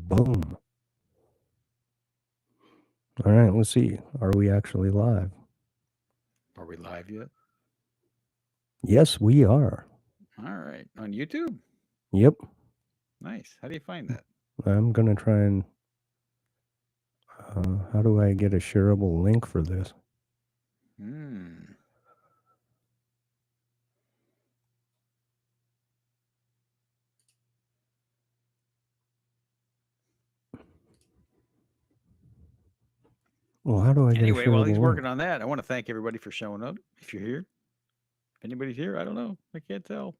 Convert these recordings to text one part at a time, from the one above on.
Boom. All right, let's see. Are we actually live? Are we live yet? Yes, we are. All right. On YouTube? Yep. Nice. How do you find that? I'm going to try and. How do I get a shareable link for this? Hmm. Well, how do I get a Anyway, while he's shareable working link? on that, I want to thank everybody for showing up. If you're here, if anybody's here, I don't know. I can't tell.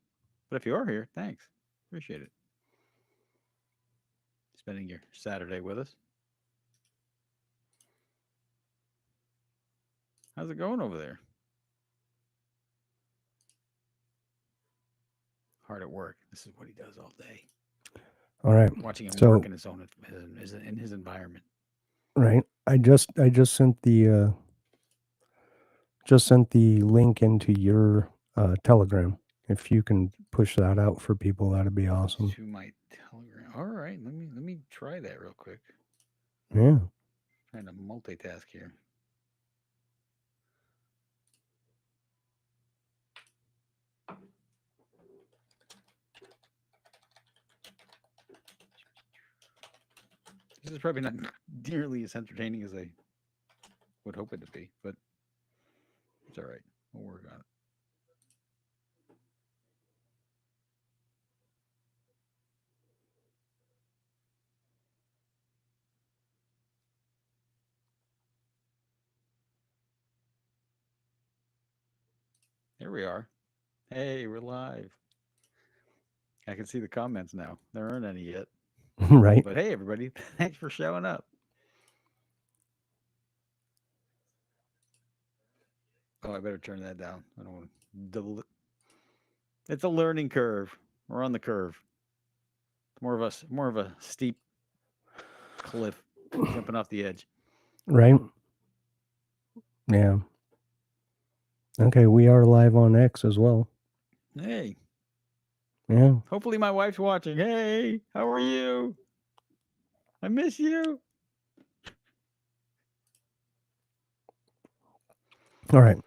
But if you are here, thanks. Appreciate it. Spending your Saturday with us. How's it going over there? Hard at work. This is what he does all day. All right. Watching him So, work in his own in his environment. right. I just sent the link into your Telegram. If you can push that out for people, that'd be awesome. To my Telegram. All right, let me try that real quick. Yeah. Trying to multitask here. This is probably not nearly as entertaining as I would hope it to be, but it's all right. We'll work on it. Here we are. Hey, we're live. I can see the comments now. There aren't any yet. Right. But hey, everybody, thanks for showing up. Oh, I better turn that down. I don't want to. It's a learning curve. We're on the curve. More of a steep cliff, jumping off the edge. Right. Yeah. Okay. We are live on X as well. Hey, Yeah. hopefully my wife's watching. Hey, how are you? I miss you. All right.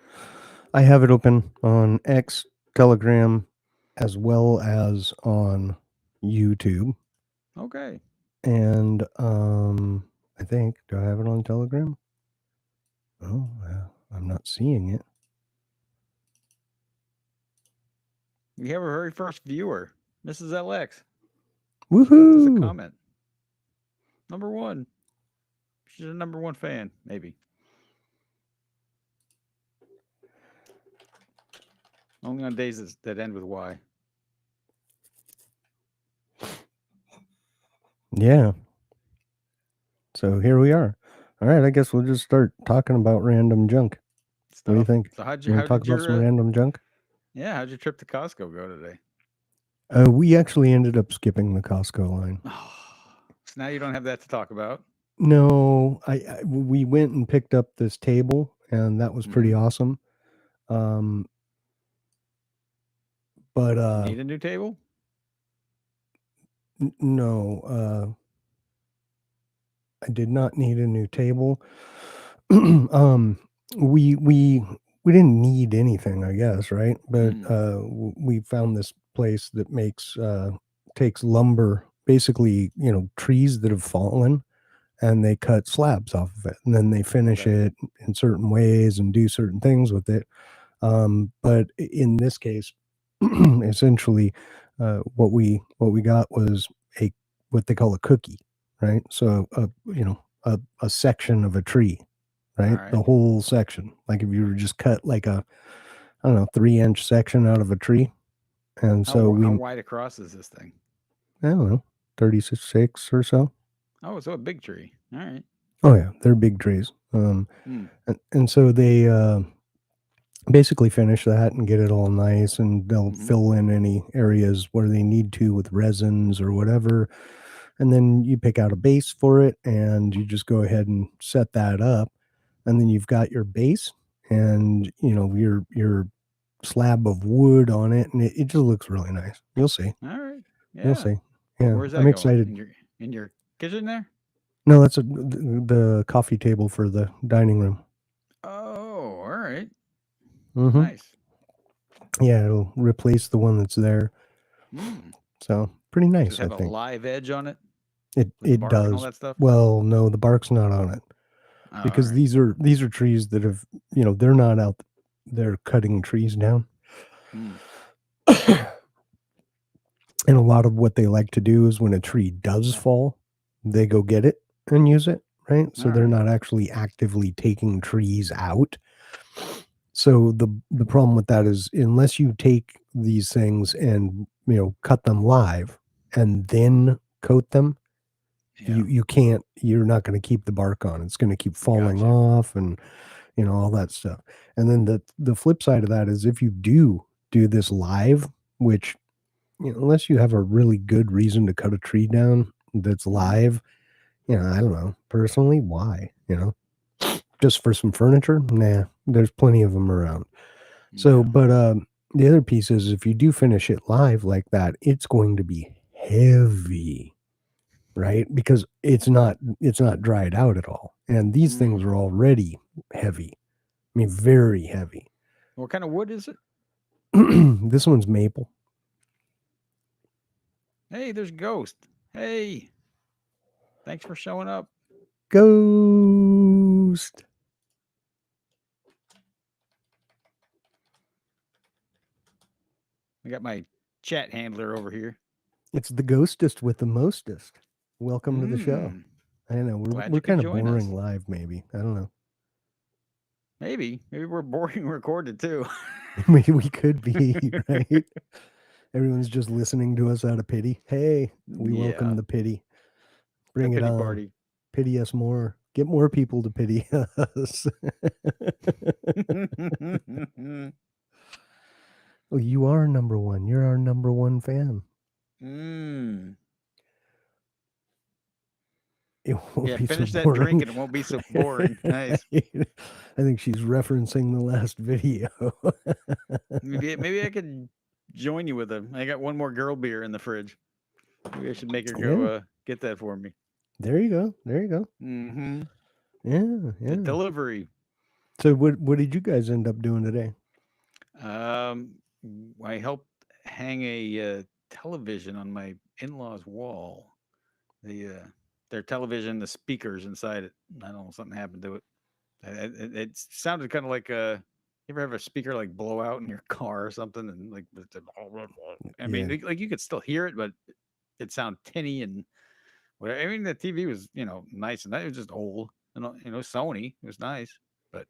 I have it open on X, Telegram, as well as on YouTube. Okay. And I think, do I have it on Telegram? Oh, I'm not seeing it. We have our very first viewer, Mrs. LX. Left us a Woohoo! comment. Number one. She's a number one fan, maybe. Only on days that end with Y. Yeah. So here we are. All right. I guess we'll just start talking about random junk. What do you Stuff. think? So You want to how talk did about some your random junk? yeah, how'd your trip to Costco go today? We actually ended up skipping the Costco line. Oh, so now you don't have that to talk about. No, we went and picked up this table, and that was Mm-hmm. pretty awesome. Um, but Did you need a new table? no, I did not need a new table. We we didn't need anything, I guess, right? But Mm. we found this place that makes takes lumber, basically, trees that have fallen, and they cut slabs off of it, and then they finish Okay. it in certain ways and do certain things with it. But in this case, essentially, what we got was a what they call a cookie, right? So a section of a tree, All right? right. The whole section. Like if you were just cut like a I don't know 3 inch section out of a tree, and so How we wide across is this thing? I don't know 36 or so. Oh, so a big tree. All right. Oh yeah, they're big trees. Mm. And so they basically finish that and get it all nice, and they'll Mm-hmm. fill in any areas where they need to with resins or whatever, and then you pick out a base for it and you just go ahead and set that up, and then you've got your base and your slab of wood on it, and it just looks really nice. You'll see. All right. You'll Yeah. see. Yeah, Where's I'm that going? excited. In your kitchen there? No, that's the coffee table for the dining room. Oh, all right. Mm-hmm. Nice. Yeah, it'll replace the one that's there. Mm. So pretty Does it nice, I have a think. live edge on it It with the it bark and all does. that stuff? Well, no, the bark's not on it Oh, all because right. these are trees that have, they're not out there cutting trees down. Mm. And a lot of what they like to do is when a tree does fall, they go get it and use it, right? So All they're right. not actually actively taking trees out. So the problem with that is unless you take these things and cut them live and then coat them, Yeah. you're not going to keep the bark on. It's going to keep falling Gotcha. off and all that stuff. And then the flip side of that is if you do this live, which unless you have a really good reason to cut a tree down that's Mhm. live, I don't know. Personally, why? Just for some furniture? Nah, there's plenty of them around. So, Yeah. but the other piece is if you do finish it live like that, it's going to be heavy, right? Because it's not dried out at all. And these things Mm. are already heavy. I mean, very heavy. What kind of wood is it? This one's maple. Hey, there's Ghost. Hey, thanks for showing up. Ghost. I got my chat handler over here. It's the ghostest with the mostest. Welcome to the show. Mm. I know Glad we're you could kind of join us. boring live, maybe. I don't know. Maybe we're boring recorded too. Maybe we could be right. Everyone's just listening to us out of pity. Hey, we welcome Yeah, the pity. the Bring it pity on. party. Pity us more. Get more people to pity us. Oh, you are number one. You're our number one fan. Mm. It won't Yeah, be so finish that drink boring. and it won't be so boring. Nice. I think she's referencing the last video. Maybe I could join you with I got one more girl beer in the fridge. Maybe I should make her Yeah, go get that for me. there you go. There you go. Mm-hmm. Yeah, The yeah. delivery. So what did you guys end up doing today? Um, I helped hang a television on my in-laws' wall. Their television, the speakers inside it. I don't know, something happened to it. It sounded kind of like you ever have a speaker like blow out in your car or something, and like I mean, Yeah. like you could still hear it, but it sounded tinny and whatever. I mean, the TV was nice and it was just old. Sony. It was nice, but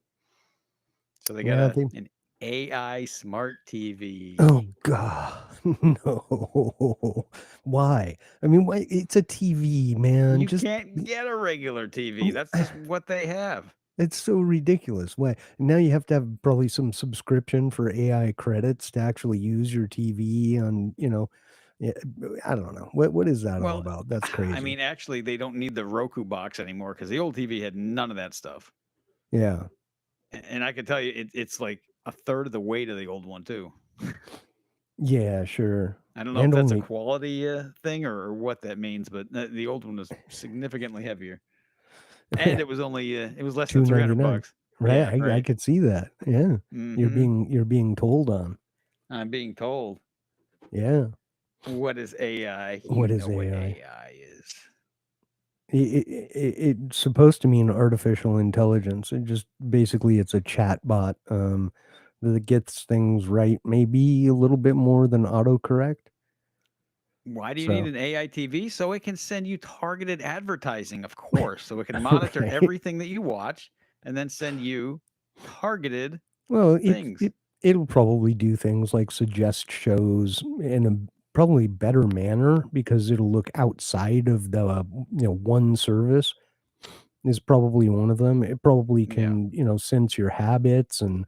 so they got Yeah, an AI smart TV. oh god. No. Why? I mean, why it's a TV, man. You Just can't get a regular TV. That's just what they have. it's so ridiculous. Why? Now you have to have probably some subscription for AI credits to actually use your TV on, yeah, I don't know. What is that all Well, about? That's I crazy. mean, actually, they don't need the Roku box anymore because the old TV had none of that stuff. Yeah. And I can tell you, it's like a third of the weight of the old one too. Yeah, sure. I don't know if And that's a only quality thing or what that means, but the old one was significantly heavier, and it was less than 300 $2.99. bucks. Right. Yeah, I right. could see that. Yeah. Mm-hmm. You're being told on. I'm being told. Yeah. What is AI? You What is know what AI? AI is. It's supposed to mean artificial intelligence. It just basically it's a chat bot that gets things right, maybe a little bit more than autocorrect. Why do you need So an AI TV? So it can send you targeted advertising, of course. So it can monitor right. everything that you watch and then send you targeted Well, things. it'll probably do things like suggest shows in a probably better manner because it'll look outside of the one service is probably one of them. It probably Yeah. can, sense your habits and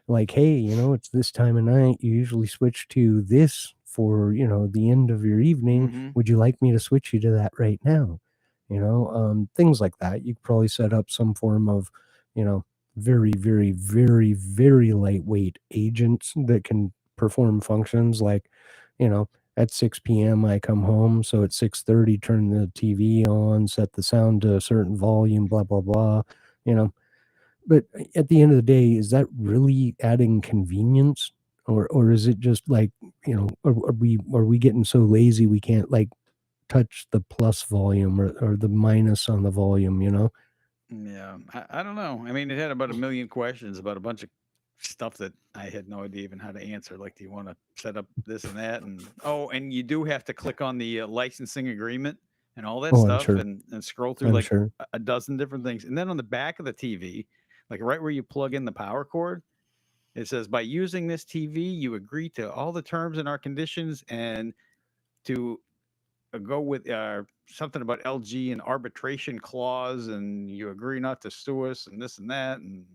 like, hey, it's this time of night. You usually switch to this for, the end of your evening. Mm-hmm. Would you like me to switch you to that right now? Things like that. You could probably set up some form of, very, very, very, very lightweight agents that can perform functions like, at 6 p.m. I come home, so at 6:30 turn the TV on, set the sound to a certain volume, blah blah blah, you know. But at the end of the day, is that really adding convenience? Or is it just like, are we getting so lazy we can't like touch the plus volume or the minus on the volume, you know? Yeah, I don't know. I mean, it had about a million questions about a bunch of stuff that I had no idea even how to answer. Like, do you want to set up this and that? And oh, and you do have to click on the licensing agreement and all that Oh, I'm stuff sure. and scroll through I'm like sure. a dozen different things. And then on the back of the TV, like right where you plug in the power cord, it says, by using this TV, you agree to all the terms and our conditions and to go with something about LG and arbitration clause, and you agree not to sue us and this and that, and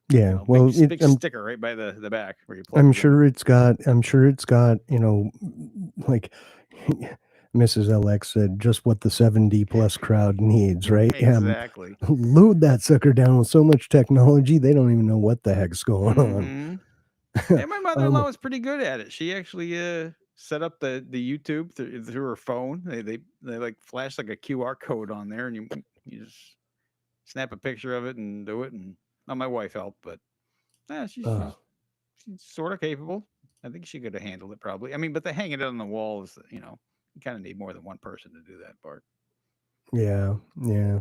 Yeah. big Well, it big sticker right by the back where you plug I'm it in. sure it's got like Mrs. LX said, just what the 70 plus crowd needs, right? Yeah. Exactly. Load that sucker down with so much technology, they don't even know what the heck's going on. Hmm. And my mother-in-law Um, was pretty good at it. She actually set up the YouTube through her phone. They like flash like a QR code on there, and you just snap a picture of it and do it. And my wife helped, but yeah, uh, she's sort of capable. I think she could have handled it probably. I mean, but the hanging it on the wall is, you kind of need more than one person to do that part. yeah, yeah.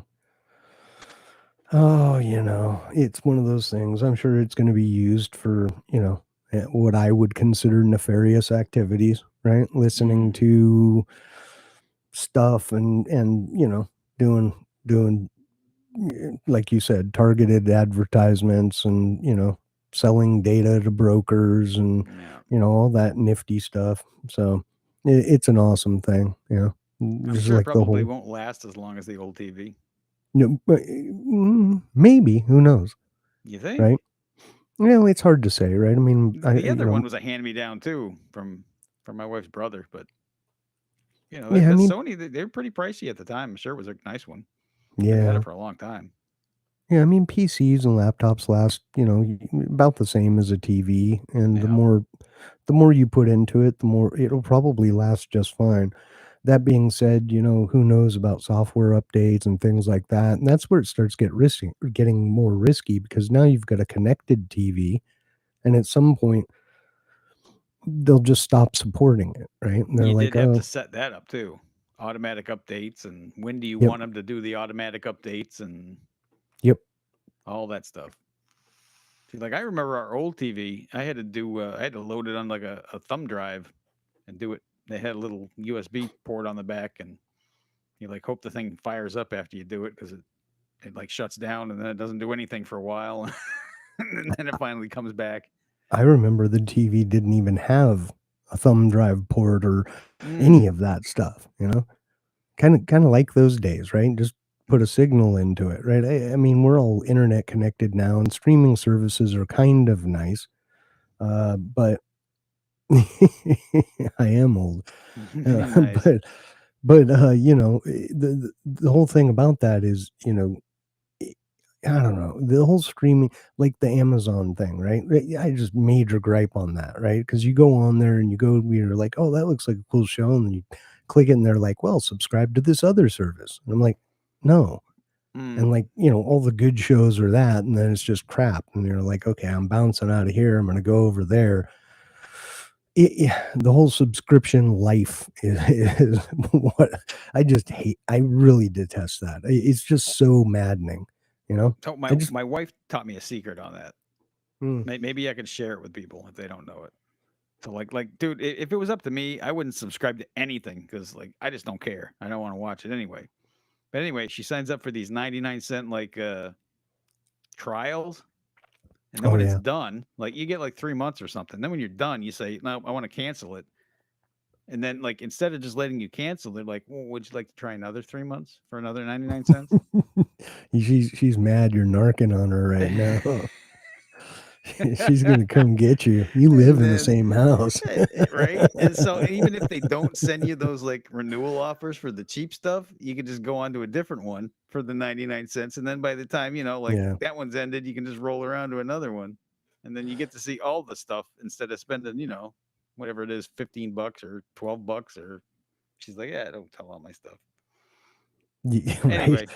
Oh, it's one of those things. I'm sure it's gonna be used for, what I would consider nefarious activities, right? Listening Mm, to stuff and, doing like you said, targeted advertisements and, selling data to brokers and, yeah, all that nifty stuff. So it's an awesome thing, I'm just sure it like the probably whole, won't last as long as the old TV. but, maybe, who knows, You think? right? It's hard to say, right? I mean, The other one was a hand me down too from my wife's brother, but yeah, I that mean, Sony they're pretty pricey at the time. I'm sure it was a nice one. We've had it yeah. for a long time. Yeah, I mean, PCs and laptops last, about the same as a TV, and the Yeah. more the more you put into it, the more it'll probably last just fine. That being said, who knows about software updates and things like that, and that's where it starts getting more risky because now you've got a connected TV, and at some point, they'll just stop supporting it, right? And they're You did like, have to "Oh, set that up too. Automatic updates, and when do you yep, want them to do the automatic updates and yep, all that stuff. See, like I remember our old TV, I had to load it on like a thumb drive and do it. They had a little USB port on the back, and you like hope the thing fires up after you do it because it like shuts down and then it doesn't do anything for a while, and then it finally comes back. I remember the TV didn't even have a thumb drive port or Mm. any of that stuff, you know? Kinda like those days, right? Just put a signal into it, right? I mean, we're all internet connected now, and streaming services are kind of nice, but I am old. Nice. But the whole thing about that is, I I don't know, the whole streaming like the Amazon thing, right? I just major gripe on that, right? Because you go on there and you're like, "Oh, that looks like a cool show," and you click it and they're like, "Well, subscribe to this other service." And I'm like, "No." And Mm. like, all the good shows are that, and then it's just crap. And you're like, "Okay, I'm bouncing out of here. I'm gonna go over there." Yeah, the whole subscription life is what I just hate. I really detest that. It's just so maddening, you know? So I just my wife taught me a secret on that. mm, Maybe I could share it with people if they don't know it. So dude, if it was up to me, I wouldn't subscribe to anything because like I just don't care. I don't want to watch it anyway. But anyway, she signs up for these 99 cent trials. And then oh, when it's yeah. done, like you get like 3 months or something. Then when you're done, you say, no, I want to cancel it. And then like instead of just letting you cancel, they're like, well, would you like to try another 3 months for another 99 cents? She's mad you're narking on her right now. She's gonna come get you. You live And in the then same house. right? And so even if they don't send you those like renewal offers for the cheap stuff, you can just go on to a different one for the 99 cents. And then by the time, like Yeah. that one's ended, you can just roll around to another one. And then you get to see all the stuff instead of spending, whatever it is, $15 or $12, or she's like, yeah, don't tell all my stuff. Right. Anyway,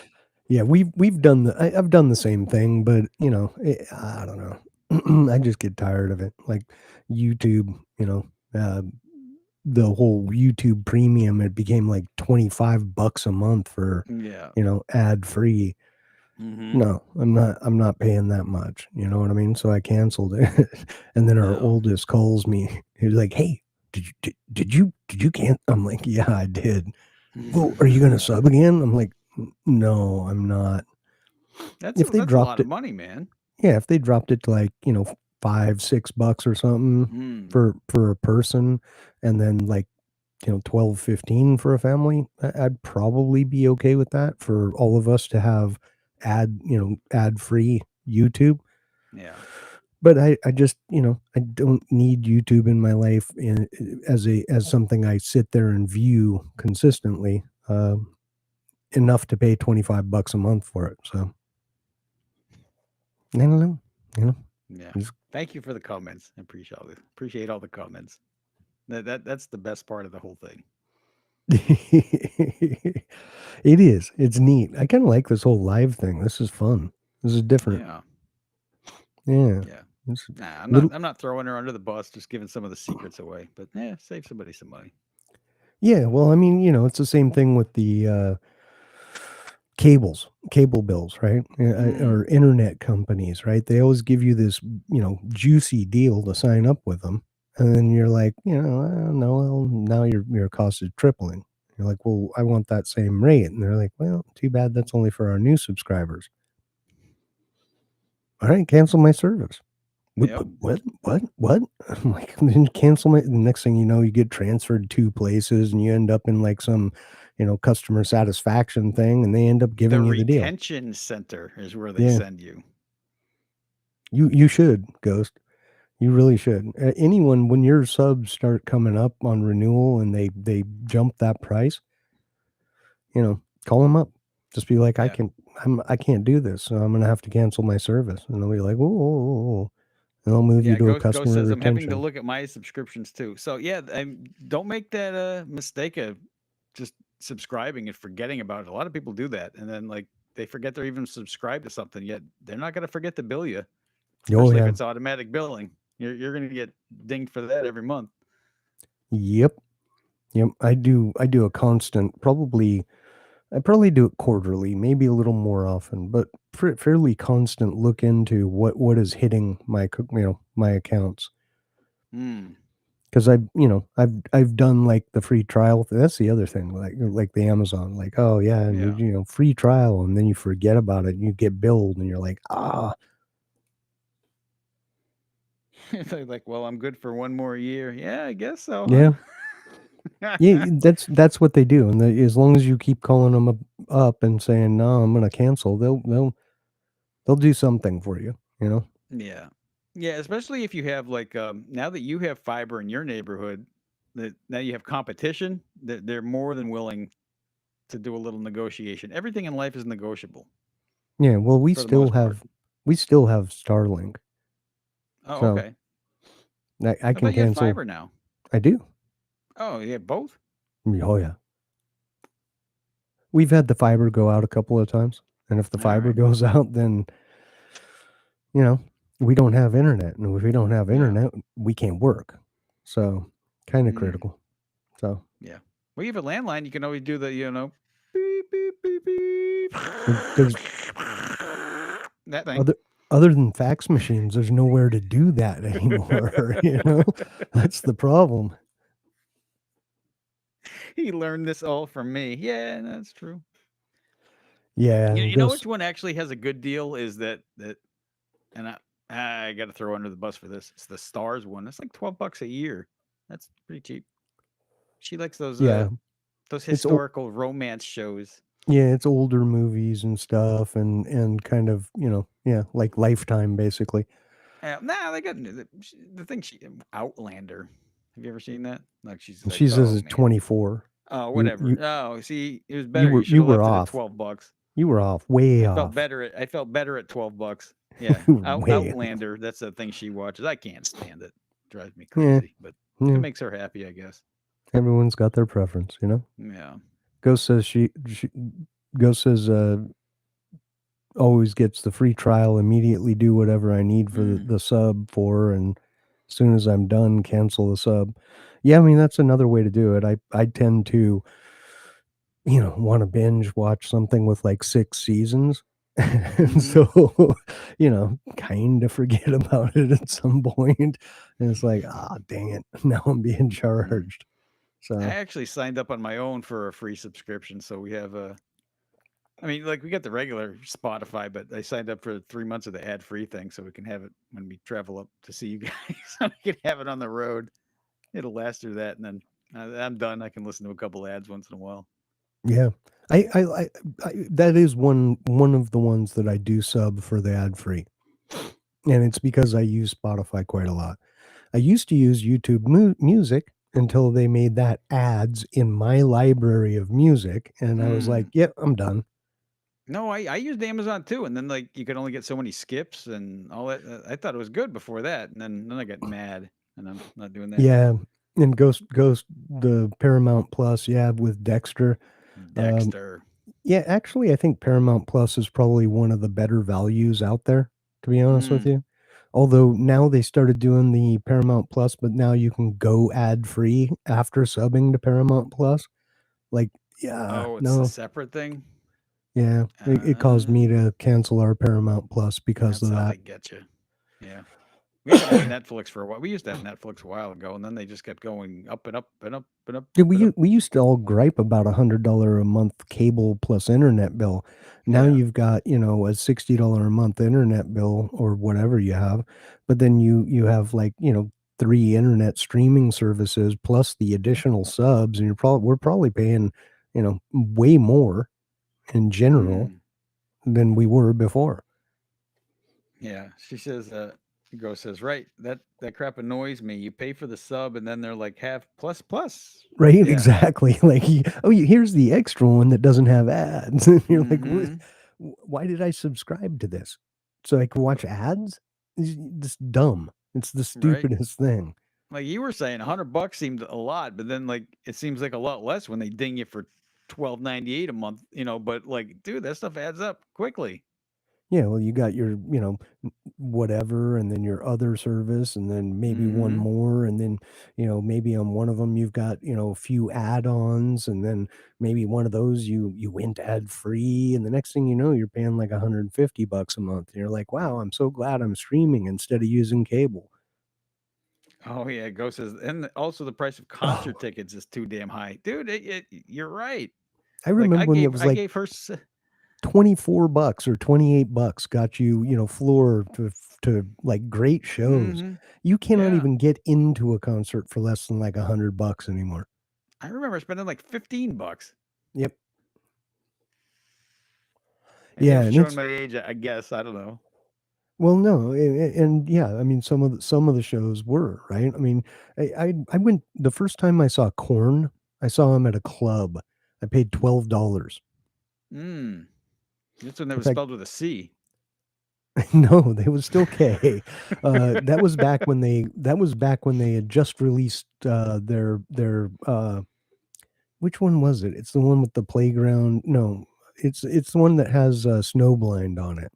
Yeah, we've done I've done the same thing, but I don't know. I just get tired of it. Like YouTube, the whole YouTube Premium, it became like $25 a month for, yeah. ad free. Mm-hmm. No, I'm not paying that much. You know what I mean? So I canceled it. And then our No. oldest calls me. He's like, "Hey, did you can?" I'm like, "Yeah, I did." "Well, are you gonna sub again?" I'm like, No, I'm not." If they That's a lot dropped of it, money, man. yeah, if they dropped it to like, $5-6 or something Mm. for a person, and then like, 12-15 for a family, I'd probably be okay with that for all of us to have ad-free YouTube. Yeah. But I just, I don't need YouTube in my life as something I sit there and view consistently, enough to pay $25 a month for it. So I don't know, you know. Yeah. Just Thank you for the comments. I appreciate all the comments. That's the best part of the whole thing. It is. It's neat. I kinda like this whole live thing. This is fun. This is different. Yeah. Yeah. Yeah. It's Nah, little I'm not throwing her under the bus, just giving some of the secrets away. But yeah, save somebody some money. Yeah, well, I mean, it's the same thing with the cable bills, right? Or internet companies, right? They always give you this, juicy deal to sign up with them, and then you're like, no, well, now your cost is tripling. You're like, "Well, I want that same rate." And they're like, "Well, too bad that's only for our new subscribers." "All right, cancel my service." "What Yep. what?" I'm like, "Then cancel my." The next thing you know, you get transferred 2 places, and you end up in, like, some, customer satisfaction thing, and they end up The giving you the deal. retention center is where they Yeah. send you. You should, Ghost. You really should. Anyone, when your subs start coming up on renewal and they jump that price, call them up. Just be like, Yeah. I can't do this, so I'm gonna have to cancel my service." And they'll be like, "Whoa, whoa, whoa, whoa." And they'll move you Yeah, to a Ghost customer says I'm having to retention. look at my subscriptions too. So yeah, don't make that mistake of just subscribing and forgetting about it. A lot of people do that, and then like they forget they're even subscribed to something. Yet they're not going to forget to bill you, Oh, especially if yeah. it's automatic billing. You're going to get dinged for that every month. Yep. Yep. I do a constant, I probably do it quarterly, maybe a little more often, but fairly constant look into what is hitting my accounts. Hmm. Because I've done like the free trial. That's the other thing, like the Amazon, like, oh yeah, and Yeah. free trial, and then you forget about it, and you get billed, and you're like, ah, They're like, well, I'm good for one more year. Yeah, I guess so, yeah, huh? yeah. That's what they do, and as long as you keep calling them up and saying no, I'm gonna cancel, they'll do something for you, you know. Yeah. Yeah, especially if you have like now that you have fiber in your neighborhood, that now you have competition, that they're more than willing to do a little negotiation. Everything in life is negotiable Yeah, well, we for the still most part. have we still have Starlink, Oh, so okay. I I can thought you had cancel. fiber now. I do. Oh, you have both? Oh yeah, we've had the fiber go out a couple of times, and if the All fiber right. goes out, then you know, we don't have internet, and if we don't have Yeah. internet, we can't work. So, kinda Mm, critical. So, yeah. Well, you have a landline. You can always do the, beep, beep, beep, beep. there's That thing. other than fax machines, there's nowhere to do that anymore, you know? That's the problem. He learned this all from me. Yeah, that's true. Yeah, You, and you know Ghost which one actually has a good deal is that and I got to throw under the bus for this. It's the Stars one. It's like $12 a year. That's pretty cheap. She likes yeah, those it's old. historical romance shows. Yeah, it's older movies and stuff, and kind of, yeah, like Lifetime, basically. Nah, they got the thing. Outlander. Have you ever seen that? Like she's And like, she says oh it's man, 24. oh You whatever. you Oh, see, it was you better. were You should you have were left it at off. $12. You were off, way off. I felt better at $12. Yeah, You were way off. Outlander. That's the thing she watches. I can't stand it. drives me Yeah, crazy, but yeah. it makes her happy, I guess. Everyone's got their preference, you know. Yeah. Ghost says Ghost says always gets the free trial, immediately do whatever I need for the sub for, and as soon as I'm done, cancel the sub. Yeah, I mean that's another way to do it. I tend to, want to binge watch something with like 6 seasons. And so, kind of forget about it at some point. And it's like, ah, dang it. Now I'm being charged. I So, actually signed up on my own for a free subscription, so we have I mean, like we got the regular Spotify, but I signed up for 3 months of the ad-free thing, so we can have it when we travel up to see you guys. So we can have it on the road. It'll last through that, and then I'm done. I can listen to a couple ads once in a while. yeah. I that is one of the ones that I do sub for the ad free. And it's because I use Spotify quite a lot. I used to use YouTube Music until they made that ads in my library of music, and I was like, "Yep, I'm done." No, I used Amazon too, and then like you could only get so many skips and all that. I thought it was good before that, and then I got mad, and I'm not doing that Yeah, anymore. and Ghost the Paramount Plus, yeah, with Dexter. Um, Dexter. yeah, actually, I think Paramount Plus is probably one of the better values out there, to be honest with you. Although now they started doing the Paramount Plus, but now you can go ad free after subbing to Paramount Plus. Like, yeah, Oh, it's a no, separate thing. yeah, it caused me to cancel our Paramount Plus because That's of how that. they get you. Yeah. We had to have Netflix for a while. We used to have Netflix a while ago, and then they just kept going up and up and up and up Yeah, and up. we used to all gripe about $100 a month cable plus internet bill. Now Yeah. you've got, a $60 a month internet bill or whatever you have, but then you have like, 3 internet streaming services plus the additional subs, and we're probably paying, way more in general than we were before. Yeah. She says, Ghost says, right, that crap annoys me. You pay for the sub, and then they're like half plus plus. Right? Yeah. Exactly. Like, here's the extra one that doesn't have ads. And you're like, Mm-hmm. why did I subscribe to this? So I can watch ads? It's dumb. It's the Right. stupidest thing. Like you were saying, $100 seemed a lot, but then like it seems like a lot less when they ding you for $12.98 a month. But like, dude, that stuff adds up quickly. Yeah, well, you got your, whatever, and then your other service, and then maybe one Mm-hmm. more, and then, maybe on one of them you've got, a few add-ons, and then maybe one of those you went ad free, and the next thing you know, you're paying like $150 a month. And you're like, wow, I'm so glad I'm streaming instead of using cable. Oh yeah, Ghost says, and also the price of Oh, concert tickets is too damn high, dude. You're right. I Like remember when it was I like gave her 24 bucks or 28 bucks got you, floor to like great shows. mm-hmm. You cannot Yeah, even get into a concert for less than like $100 anymore. I remember spending like $15. Yep. Maybe Yeah, I'm and showing it's my age. I guess I don't know. well, no, and yeah, I mean some of the shows were right. I mean, I went the first time I saw Corn. I saw him at a club. I paid $12. Mm. This one that In was fact, spelled with a C. no, they was still K. That was back when they had just released their which one was it? It's the one with the playground. No, it's the one that has Snowblind on it.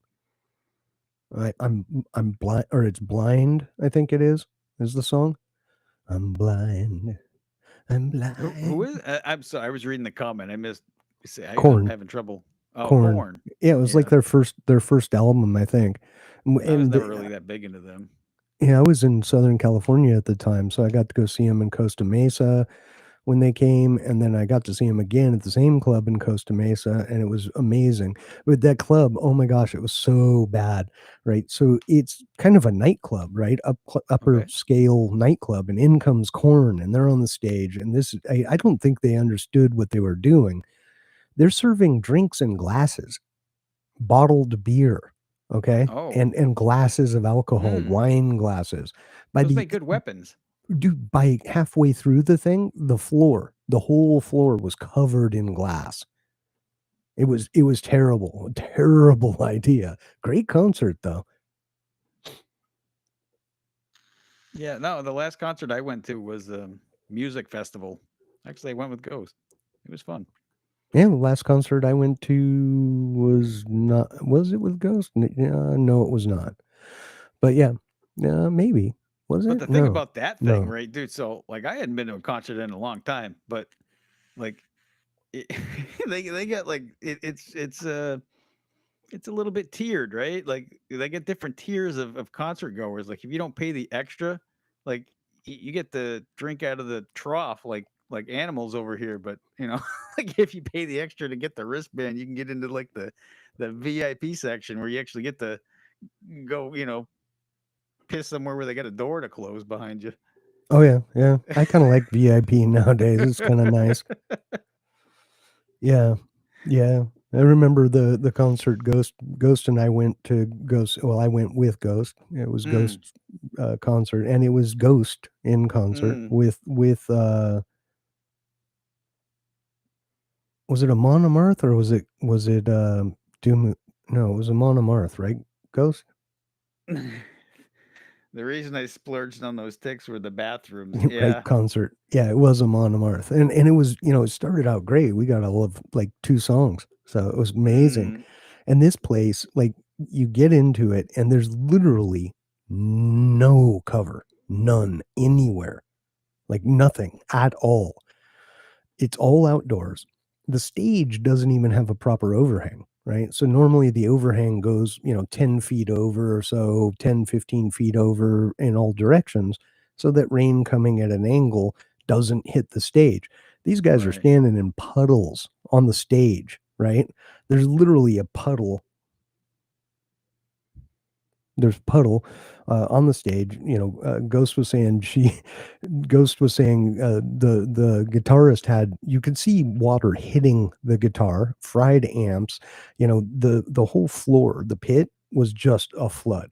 I'm blind, or it's Blind, I think it is the song. I'm blind. I'm Who blind. is? I'm sorry. I was reading the comment. I missed. I'm Corn. having trouble. Oh, Corn. corn. Yeah, it was like Yeah, their first album, I think. I was And never really that big into them. yeah, I was in Southern California at the time, so I got to go see him in Costa Mesa when they came, and then I got to see him again at the same club in Costa Mesa, and it was amazing. But that club, oh my gosh, it was so bad, right? So it's kind of a nightclub, right? Upper Okay. scale nightclub, and in comes Corn, and they're on the stage, and I don't think they understood what they were doing. They're serving drinks in glasses, bottled beer, okay, Oh, and glasses of alcohol, mm. wine glasses. By Those the make good weapons. Dude, by halfway through the thing, the whole floor was covered in glass. It was terrible, terrible idea. Great concert though. Yeah, no, the last concert I went to was music festival. Actually, I went with Ghost. It was fun. Yeah, the last concert I went to was not. Was it with Ghost? No, it was not. But yeah, maybe was But it? the thing No, about that thing, no. right, dude? So, like, I hadn't been to a concert in a long time, but like, it, they get like it's a little bit tiered, right? Like, they get different tiers of concert goers. Like, if you don't pay the extra, like, you get the drink out of the trough, like animals over here. But like, if you pay the extra to get the wristband, you can get into like the VIP section where you actually get to go, piss somewhere where they got a door to close behind you. Oh yeah, yeah. I kind of like VIP nowadays. It's kind of nice. Yeah, yeah. I remember the concert Ghost and I went to Ghost. Well, I went with Ghost. It was Mm, Ghost concert, and it was Ghost in concert mm. with was it a Monomarth or was it Doom? No, it was a Monomarth, right? Ghost. The reason I splurged on those ticks were the bathrooms. Right, Yeah. concert. Yeah, it was a Monomarth, and it was, it started out great. We got all of like 2 songs, so it was amazing. Mm, And this place, like, you get into it, and there's literally no cover, none anywhere, like nothing at all. It's all outdoors. The stage doesn't even have a proper overhang, right? So normally the overhang goes, 10 feet over or so, 10, 15 feet over in all directions, so that rain coming at an angle doesn't hit the stage. These guys are right. standing in puddles on the stage, right? There's literally a puddle. There's puddle on the stage. Ghost was saying the guitarist had, you could see water hitting the guitar, fried amps. The whole floor, the pit was just a flood,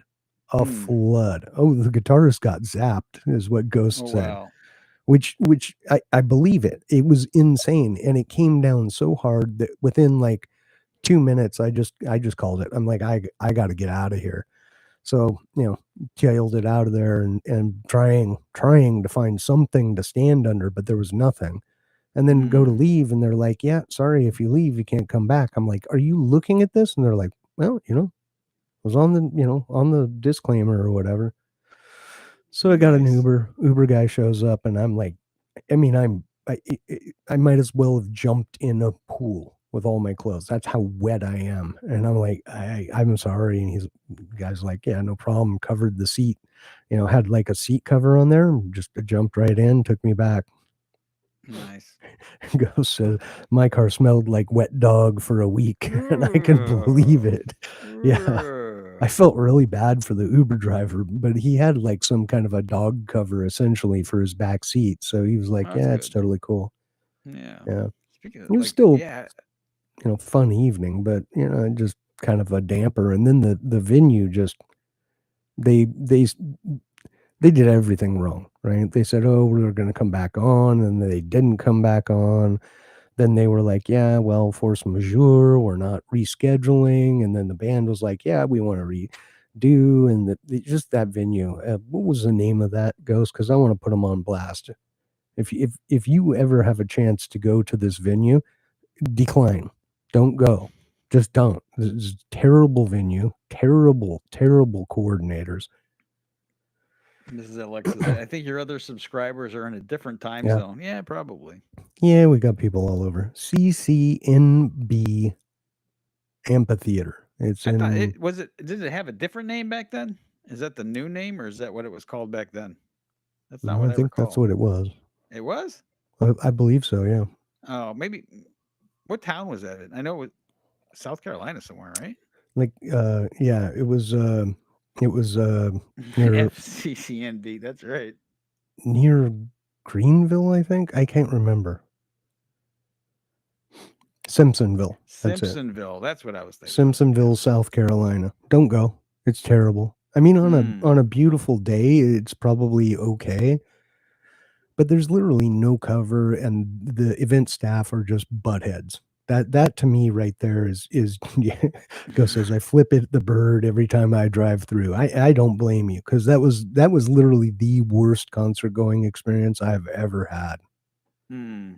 a Mm. flood. Oh, the guitarist got zapped, is what Oh Ghost said. wow. Which I believe it. It was insane, and it came down so hard that within like 2 minutes, I just called it. I'm like, I got to get out of here. So, jailed it out of there and trying to find something to stand under, but there was nothing. And then go to Mm. leave and they're like, "Yeah, sorry, if you leave, you can't come back." I'm like, "Are you looking at this?" And they're like, "Well, it was on the disclaimer or whatever." So I got an Nice. Uber. Uber guy shows up and I'm like, I mean, I might as well have jumped in a pool with all my clothes. That's how wet I am. And I'm like, I'm sorry. And the guy's like, yeah, no problem. Covered the seat, had like a seat cover on there. And just jumped right in, took me back. Nice. Goes says my car smelled like wet dog for a week, and I can believe it. Yeah. I felt really bad for the Uber driver, but he had like some kind of a dog cover essentially for his back seat. So he was like, That's yeah, it's good. totally cool. Yeah. Yeah. Speaking of It was like, still, yeah. fun evening, but just kind of a damper. And then the venue just, they they they did everything wrong, right? They said, oh, we're going to come back on, and they didn't come back on. Then they were like, yeah, well, force majeure, we're not rescheduling. And then the band was like, yeah, we want to redo. And just that venue, what was the name of that, Ghost? Because I want to put them on blast. If you ever have a chance to go to this venue, decline. Don't go. Just don't. This is a terrible venue. Terrible, terrible coordinators. This is Alexis. I think your other subscribers are in a different time Yeah. zone. Yeah, probably. Yeah, we got people all over. CCNB Amphitheater. It's I thought in, it was it. Did it have a different name back then? Is that the new name, or is that what it was called back then? That's not no, what I I think that's recall. what it was. It was. I believe so, yeah. Oh, maybe. What town was that in? I know it was South Carolina somewhere, right? Like, yeah, it was near FCCNB. That's right. near Greenville, I think. I can't remember. Simpsonville. That's it. Simpsonville. That's what I was thinking of. Yeah. Simpsonville, South Carolina. Don't go. It's terrible. I mean, on a Hmm. on a beautiful day, it's probably okay, but there's literally no cover, and the event staff are just butt heads. That to me right there is Go says, "I flip it the bird every time I drive through." I don't blame you, because that was literally the worst concert going experience I've ever had. Hmm.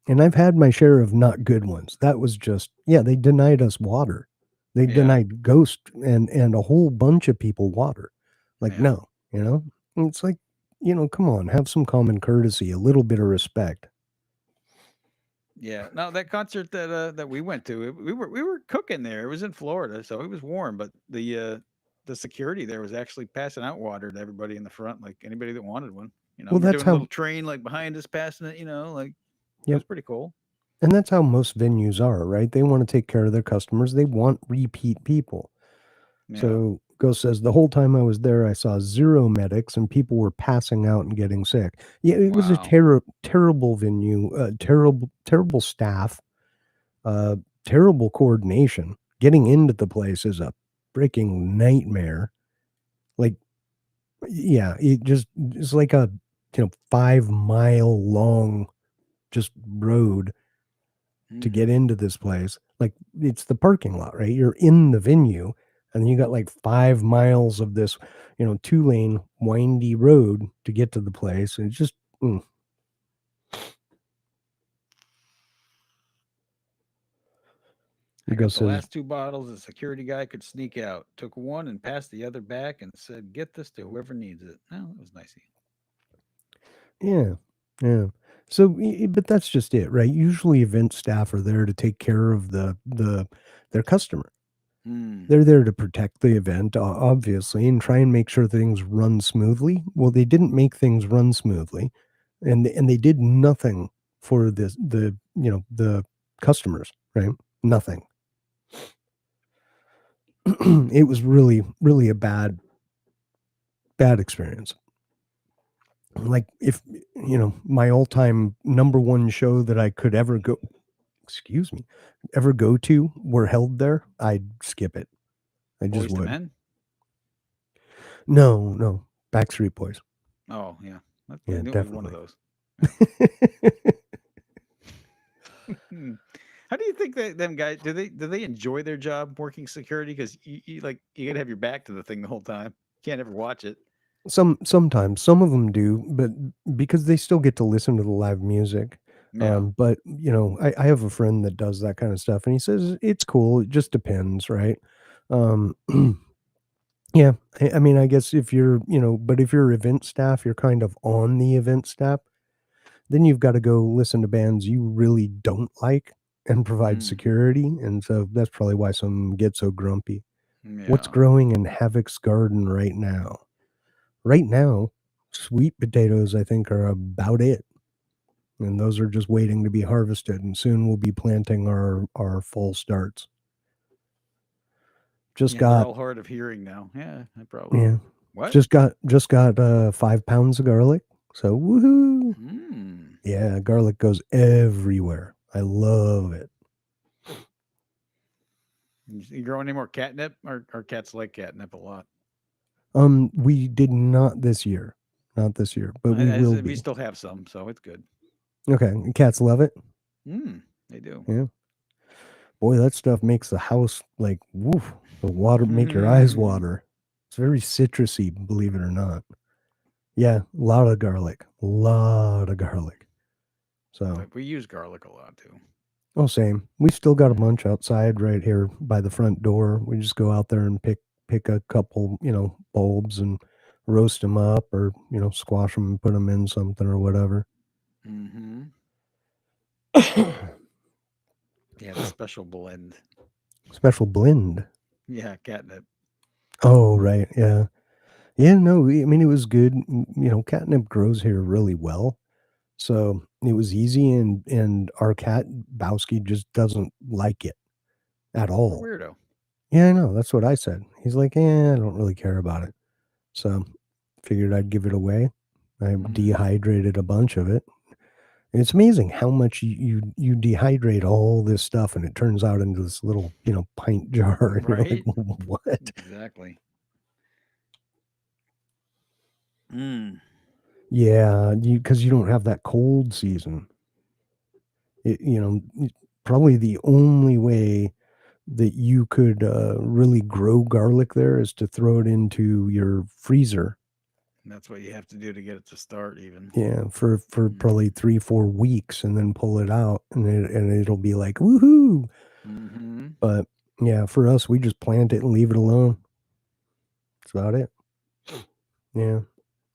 And I've had my share of not good ones. That was just, yeah, they denied us water. They Yeah. denied Ghost and a whole bunch of people water. Like, Yeah. no, you know? And it's like, come on, have some common courtesy, a little bit of respect. Yeah. No, that concert that we went to, we were cooking there. It was in Florida, so it was warm, but the security there was actually passing out water to everybody in the front, like anybody that wanted one. Well, We're that's doing a little how train like behind us passing it, like it yep. was pretty cool. And that's how most venues are, right? They want to take care of their customers. They want repeat people. Yeah. So Ghost says, the whole time I was there, I saw zero medics and people were passing out and getting sick. Yeah, it was a Wow. terrible venue, terrible staff, uh, terrible coordination. Getting into the place is a freaking nightmare. Like, yeah, it's like a 5 mile long just road to get Hmm. into this place. Like, it's the parking lot, right? You're in the venue, and then you got like 5 miles of this, 2 lane windy road to get to the place. And it's just, I Go got the says, last two bottles. The security guy could sneak out. Took one and passed the other back and said, "Get this to whoever needs it." Oh, that was nice. yeah, yeah. So, but that's just it, right? Usually, event staff are there to take care of their customer. Hmm. They're there to protect the event, obviously, and try and make sure things run smoothly. Well, they didn't make things run smoothly, and they did nothing for the customers, right? Nothing. It was really, really a bad experience. Like, if my all-time number one show that I could ever go, excuse me, ever go to were held there, I'd skip it. I just Boys to would. Men. No, no, Backstreet Boys. Oh yeah, I Yeah, knew it was one of definitely. those. Yeah. Hmm. How do you think that them guys do they enjoy their job working security? Because you gotta have your back to the thing the whole time. Can't ever watch it. Sometimes, some of them do, but because they still get to listen to the live music. Yeah. But, I have a friend that does that kinda stuff, and he says it's cool, it just depends, right? Um, yeah, I mean, I guess if you're but if you're event staff, you're kind of on the event staff, then you've gotta go listen to bands you really don't like and provide Mm, security, and so that's probably why some get so grumpy. What's yeah. growing in Havoc's garden right now? Right now, sweet potatoes, I think, are about it, and those are just waiting to be harvested, and soon we'll be planting our full starts. Just Yeah, they're got all hard of hearing now. Yeah, I probably. yeah, What? just got 5 pounds of garlic, so woohoo. Hmm. Yeah, garlic goes everywhere. I love it. You grow any more catnip? Or cats like catnip a lot. We did not this year. Not this year, but we will We be. still have some, so it's good. Okay, cats love it? Hmm. They do. Yeah. Boy, that stuff makes the house like, woof, the water make your eyes water. It's very citrusy, believe it or not. Yeah, a lot of garlic. Lot of garlic. So, But we use garlic a lot too. oh, same. We still got a Yeah. bunch outside right here by the front door. We just go out there and pick a couple, bulbs and roast them up, or, squash them and put them in something or whatever. Mm-hmm. Yeah, the special blend. Special blend. Yeah, catnip. Oh, right. Yeah. Yeah, no, I mean, it was good. Catnip grows here really well. So it was easy, and our cat Bowski just doesn't like it at What a all. weirdo. Yeah, I know. That's what I said. He's like, I don't really care about it. So figured I'd give it away. I Hmm. dehydrated a bunch of it. And it's amazing how much you dehydrate all this stuff, and it turns out into this little, pint jar. And you're like, Right? what? Exactly. Mm. Yeah, because you don't have that cold season. Probably the only way that you could really grow garlic there is to throw it into your freezer. And that's what you have to do to get it to start even. Yeah, for probably 3-4 weeks, and then pull it out, and it'll be like woohoo. Mm-hmm. But yeah, for us, we just plant it and leave it alone. That's about it. Yeah,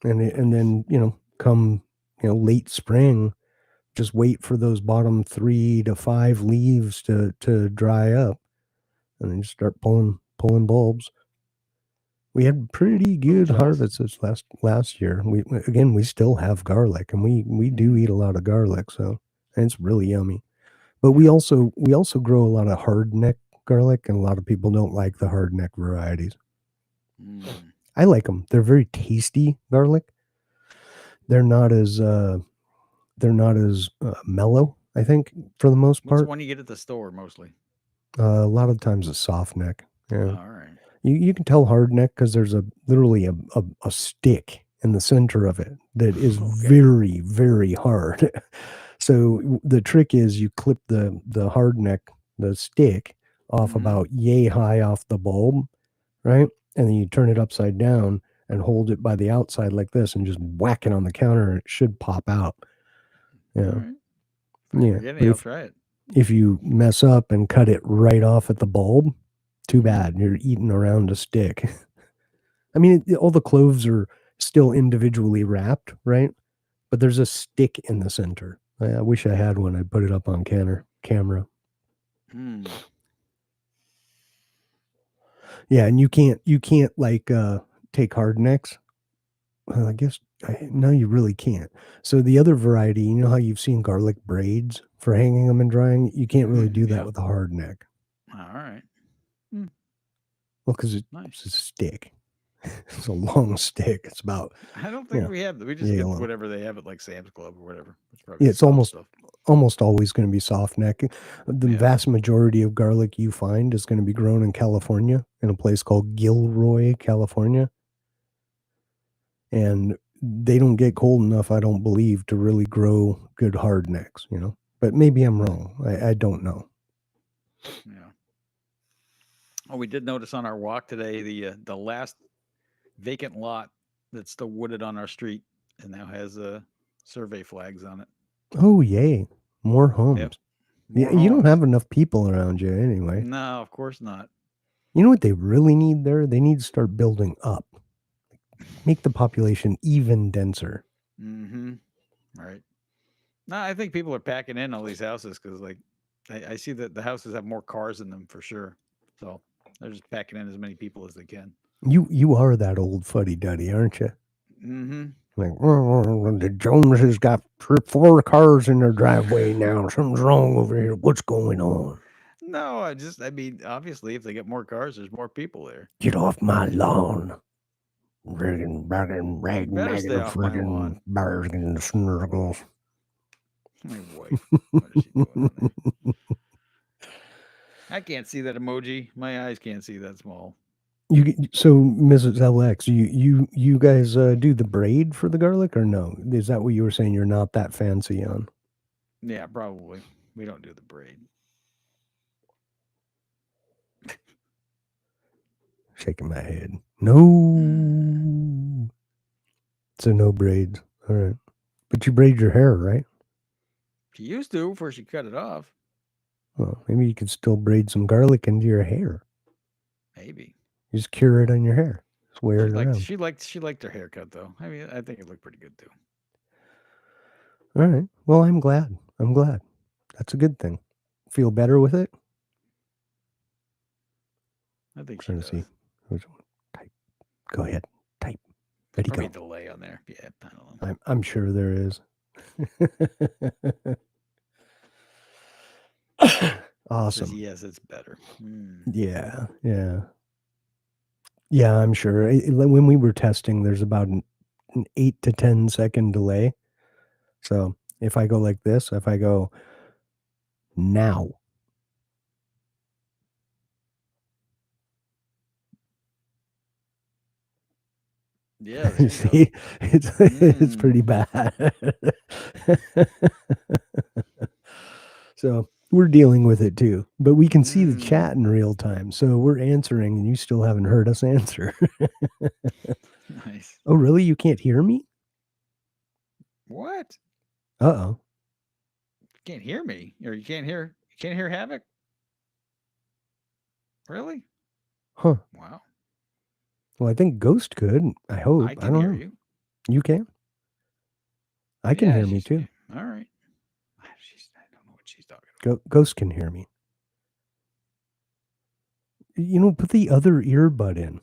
and then come late spring, just wait for those bottom 3 to 5 leaves to dry up, and then just start pulling bulbs. We had pretty good jealous. harvests this last year. We still have garlic, and we do eat a lot of garlic, so it's really yummy. But we also grow a lot of hardneck garlic, and a lot of people don't like the hardneck varieties. Mm. I like them. They're very tasty garlic. They're not as mellow, I think, for the most What's part. one you get at the store mostly? A lot of times a soft neck. Yeah. All right. You can tell hardneck because there's literally a stick in the center of it that is very, very hard. So the trick is you clip the hardneck, the stick, off about yay high off the bulb, right? And then you turn it upside down and hold it by the outside like this and just whack it on the counter, and it should pop out. Yeah. All right. Yeah. But I'll try it. If you mess up and cut it right off at the bulb, too bad. You're eating around a stick. I mean, all the cloves are still individually wrapped, right? But there's a stick in the center. I wish I had one. I'd put it up on camera. Yeah, and you can't like take hardnecks. Well, I guess no, you really can't. So the other variety, you know how you've seen garlic braids for hanging them and drying? You can't really do that with a hardneck. All right. Well, because it's a stick. It's a long stick. It's about. I don't think we have. We just get whatever they have at like Sam's Club or whatever. It's almost always going to be soft neck. The vast majority of garlic you find is going to be grown in California, in a place called Gilroy, California. And they don't get cold enough, I don't believe, to really grow good hardnecks, But maybe I'm wrong. I don't know. Yeah. Oh, we did notice on our walk today the last vacant lot that's still wooded on our street and now has survey flags on it. Oh, yay. More homes. Yep. Yeah, you don't have enough people around you anyway. No, of course not. You know what they really need there? They need to start building up. Make the population even denser. Right. No, I think people are packing in all these houses because, like, I see that the houses have more cars in them for sure. So they're just packing in as many people as they can. You are that old fuddy-duddy, aren't you? Like, the Joneses got 4 cars in their driveway now. Something's wrong over here. What's going on? No, I mean, obviously, if they get more cars, there's more people there. Get off my lawn. Friggin' friggin' bears and snurgles. My wife. What is she doing on there? I can't see that emoji. My eyes can't see that small. So, Mrs. LX, you guys do the braid for the garlic or no? Is that what you were saying? You're not that fancy on? Yeah, probably. We don't do the braid. Shaking my head. No. So no braids. All right. But you braid your hair, right? She used to before she cut it off. Well, maybe you could still braid some garlic into your hair. Maybe. You just cure it on your hair. Just wear it around. She liked her haircut though. I mean, I think it looked pretty good too. All right. Well, I'm glad. That's a good thing. Feel better with it? I think she does. See. Type. Go ahead. Type. Ready, Probably go. delay on there. Yeah, I don't know. I'm sure there is. Awesome. Says, yes, it's better. Yeah. Yeah, I'm sure. When we were testing, there's about an 8 to 10 second delay. So if I go like this, if I go now. Yeah. See, it's pretty bad. So we're dealing with it too, but we can see the Mm, chat in real time. So we're answering, and you still haven't heard us answer. nice. Oh, really? You can't hear me? What? Uh-oh. You can't hear me, or you can't hear Havoc? Really? Huh. Wow. Well, I think Ghost could. I hope. I I can don't hear know. you. You can? I can Yeah, hear me she's too. all right. I don't know what she's talking Ghost can hear me. Put the other earbud in.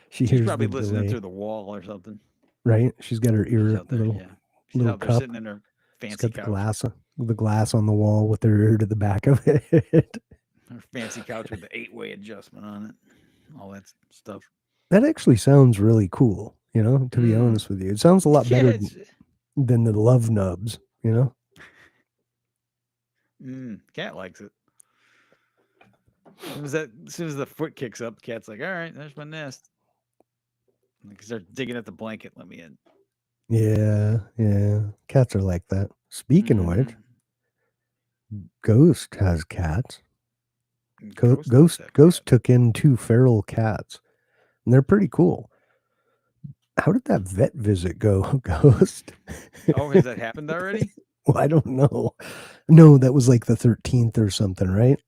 She She's hears probably the listening delay, through the wall or something. right? She's got her She's ear out there, little yeah. She's little out there cup. sitting in her She's fancy got the couch. glass on the wall with her ear to the back of it. Her fancy couch with the 8-way adjustment on it. All that stuff. That actually sounds really cool, to be Mm. honest with you. It sounds a lot Yeah, better it's than the love nubs. cat likes it. As soon as the foot kicks up, the cat's like, all right, there's my nest. Like start digging at the blanket, let me in. Yeah. Cats are like that. Speaking of which, Ghost has cats. Ghost does have cats. Ghost took in 2 feral cats, and they're pretty cool. How did that vet visit go, Ghost? Oh, has that happened already? Well, I don't know. No, that was like the 13th or something, right?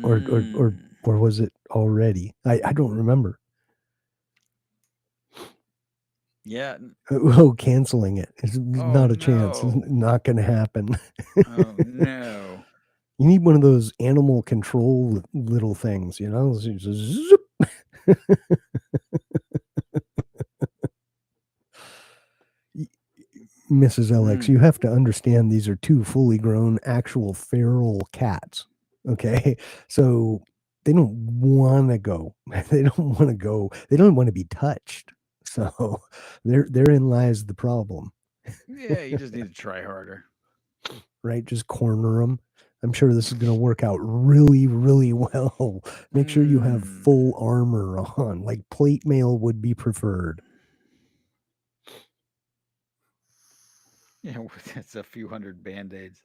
Or Mm. was it already? I don't remember. Yeah. Oh, canceling it. It's Oh not a chance. It's no. not going to happen. Oh no. You need one of those animal control little things, So you just zip. Mrs. LX, you have to understand these are 2 fully grown actual feral cats. Okay. So they don't want to go. They don't want to go. They don't want to be touched. So therein lies the problem, Yeah, you just need to try harder. right? Just corner them. I'm sure this is going to work out really, really well. Make sure you have full armor on, like plate mail would be preferred. Yeah, that's a few hundred band-aids.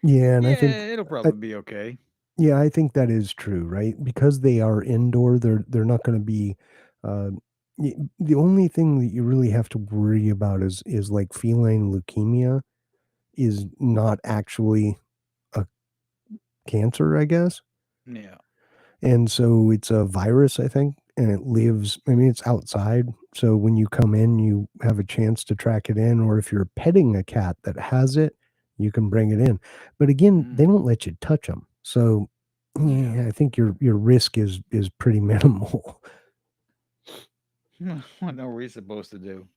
Yeah, and I think Yeah, it'll probably be okay. yeah, I think that is true, right? Because they are indoor, they're not going to be. Uh, the only thing that you really have to worry about is like feline leukemia is not actually a cancer, I guess, Yeah. and so it's a virus, I think, and it lives. I mean, it's outside, so when you come in, you have a chance to track it in, or if you're petting a cat that has it, you can bring it in. But again, they don't let you touch them, so yeah, I think your risk is pretty minimal. What are we supposed to do?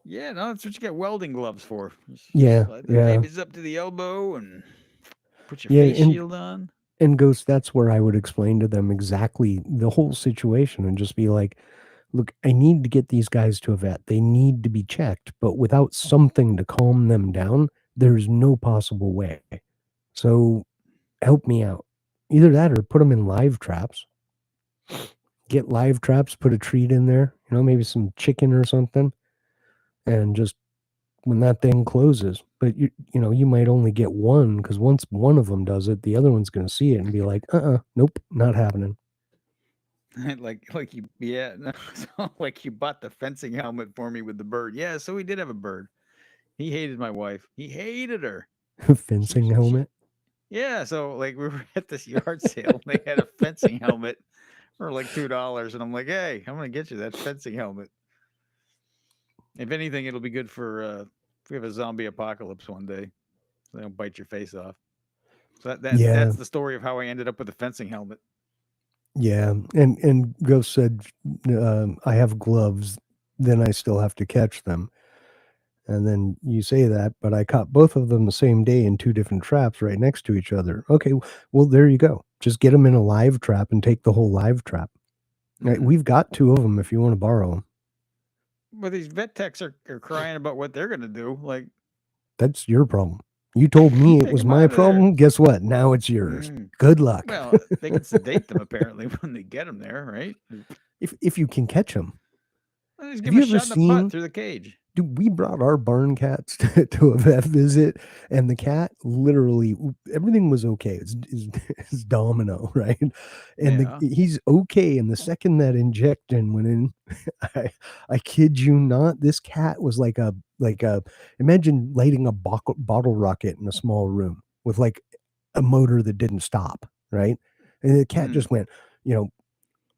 Yeah, no, that's what you get welding gloves for. Yeah, Slide the yeah, babies up to the elbow and put your yeah, face shield on. and Ghost, that's where I would explain to them exactly the whole situation and just be like, look, I need to get these guys to a vet. They need to be checked, but without something to calm them down, there's no possible way. So help me out. Either that or put them in live traps. Get live traps, put a treat in there, maybe some chicken or something, and just when that thing closes. But you might only get one because once one of them does it, the other one's going to see it and be like, nope, not happening. like you, yeah, no, so like you bought the fencing helmet for me with the bird. Yeah, so we did have a bird. He hated my wife. He hated her. Fencing helmet. Yeah, so like we were at this yard sale. They had a fencing helmet for like $2, and I'm like, hey, I'm gonna get you that fencing helmet. If anything, it'll be good for if we have a zombie apocalypse one day. So they don't bite your face off. So that's the story of how I ended up with a fencing helmet. Yeah, and Ghost said, I have gloves, then I still have to catch them. And then you say that, but I caught both of them the same day in 2 different traps right next to each other. Okay, well, there you go. Just get them in a live trap and take the whole live trap. Right, we've got 2 of them if you want to borrow them. But these vet techs are crying about what they're gonna do. Like That's your problem. You told me it take was them my out of there. problem. Guess what? Now it's yours. Good luck. Well, they can sedate them apparently when they get them there, right? If you can catch them. Just Have give him you a ever shot in the butt seen? through the cage. Dude, we brought our barn cats to a vet visit, and the cat literally everything was okay. It's Domino, right? And Yeah. he's okay. And the second that injection went in, I kid you not, this cat was like a imagine lighting a bottle rocket in a small room with like a motor that didn't stop, right? And the cat Mm. just went, you know,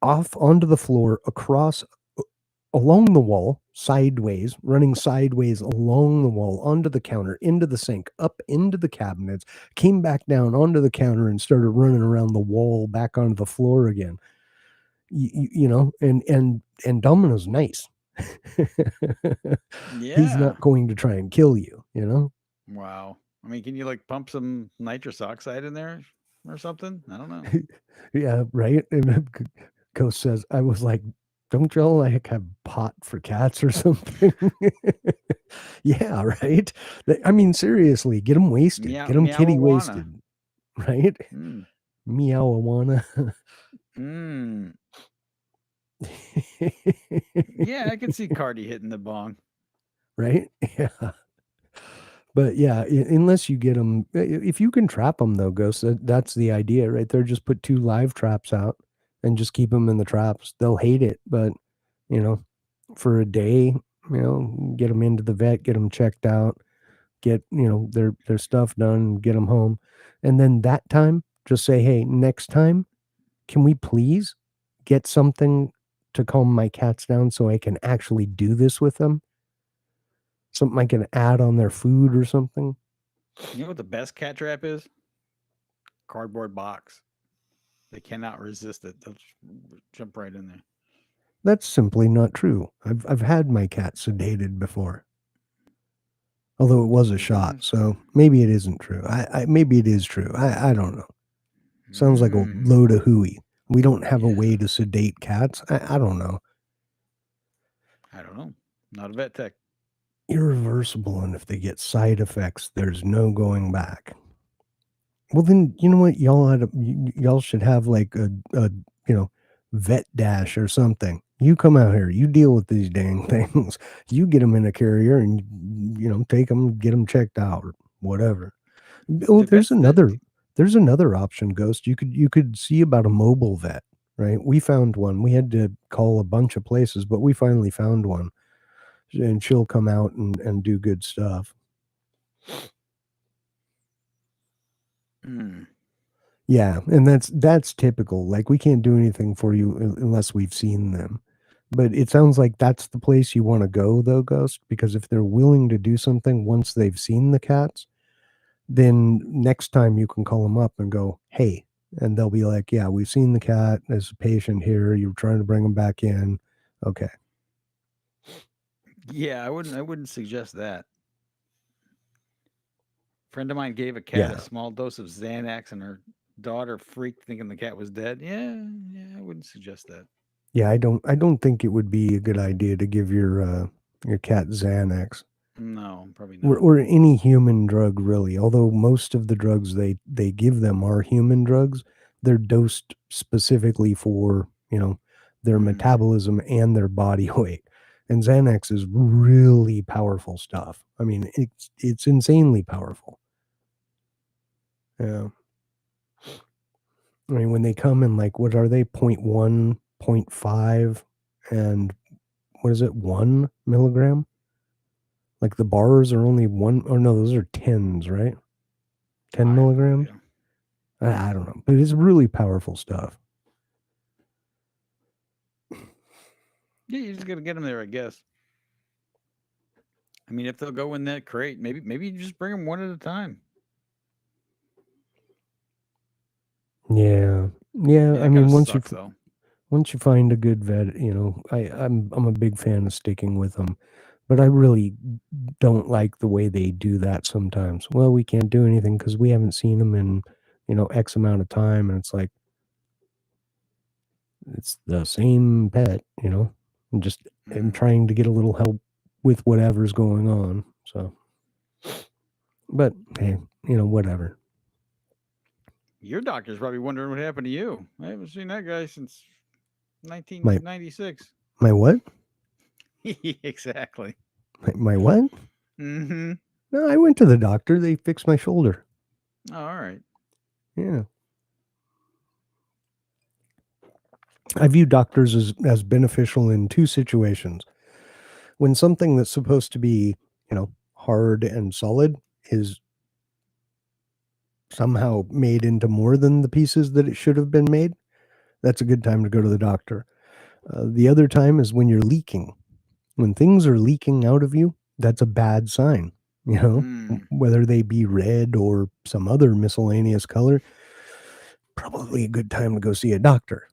off onto the floor, across along the wall, sideways, running sideways along the wall, onto the counter, into the sink, up into the cabinets, came back down onto the counter and started running around the wall back onto the floor again. You know, and Domino's nice. He's Yeah. not going to try and kill you, you know? Wow. I mean, can you like pump some nitrous oxide in there or something? I don't know. Yeah, right? And then Ghost says, I was like, don't y'all like have pot for cats or something? Yeah, right? I mean, seriously, get them wasted. Meow Get them kitty meowawana. wasted, right? Mm. Meowawana. Mm. Yeah, I could see Cardi hitting the bong. Right? Yeah. But yeah, unless you get them, if you can trap them though, Ghost, that's the idea right there. Just put 2 live traps out and just keep them in the traps. They'll hate it, but you know, for a day, you know, get them into the vet, get them checked out, get, you know, their stuff done, get them home. And then that time, just say, "Hey, next time, can we please get something to calm my cats down so I can actually do this with them? Something I can add on their food or something?" You know what the best cat trap is? Cardboard box. They cannot resist it. They'll jump right in there. That's simply not true. I've had my cat sedated before. Although it was a shot, so maybe it isn't true. Maybe it is true. I don't know. Sounds like a Mm. load of hooey. We don't have a Yeah. way to sedate cats. I don't know. I don't know. Not a vet tech. Irreversible, and if they get side effects, there's no going back. Well, then you know what? Y'all should have like a you know vet dash or something. You come out here. You deal with these dang things. You get them in a carrier and you know take them, get them checked out or whatever. Oh, The vets there's another option, Ghost. You could see about a mobile vet, right? We found one. We had to call a bunch of places, but we finally found one, and she'll come out and do good stuff. Mm. Yeah, and that's typical. Like we can't do anything for you unless we've seen them. But it sounds like that's the place you want to go though, Ghost, because if they're willing to do something once they've seen the cats, then next time you can call them up and go, "Hey," and they'll be like, "Yeah, we've seen the cat. There's a patient here. You're trying to bring them back in." Okay. Yeah, I wouldn't suggest that. Friend of mine gave a cat a Yeah. small dose of Xanax and her daughter freaked thinking the cat was dead. Yeah, I wouldn't suggest that. Yeah, I don't think it would be a good idea to give your cat Xanax. No, probably or, not. or any human drug really, although most of the drugs they give them are human drugs. They're dosed specifically for their Mm. metabolism and their body weight, and Xanax is really powerful stuff. I mean, it's insanely powerful. Yeah, I mean, when they come in, like, what are they, 0.1, 0.5, and what is it, 1 milligram? Like the bars are only one, oh no, those are tens, right? 10 I have no milligrams. idea. I don't know, but it's really powerful stuff. Yeah, you just gotta get them there, I guess. I mean, if they'll go in that crate, maybe you just bring them one at a time. Yeah, I yeah. mean, I that kind mean, of sucks though. once you find a good vet, I'm a big fan of sticking with them, but I really don't like the way they do that sometimes. Well, we can't do anything because we haven't seen them in X amount of time, and it's like it's the same pet, I'm just am Mm. trying to get a little help with whatever's going on. So, but hey, whatever. Your doctor's probably wondering what happened to you. I haven't seen that guy since My 1996. my what? Exactly. My what? Mm-hmm. No, I went to the doctor. They fixed my shoulder. Oh, all right. Yeah. I view doctors as beneficial in two situations. When something that's supposed to be, hard and solid is somehow made into more than the pieces that it should have been made, that's a good time to go to the doctor. The other time is when you're leaking. When things are leaking out of you, that's a bad sign. Mm. Whether they be red or some other miscellaneous color, probably a good time to go see a doctor.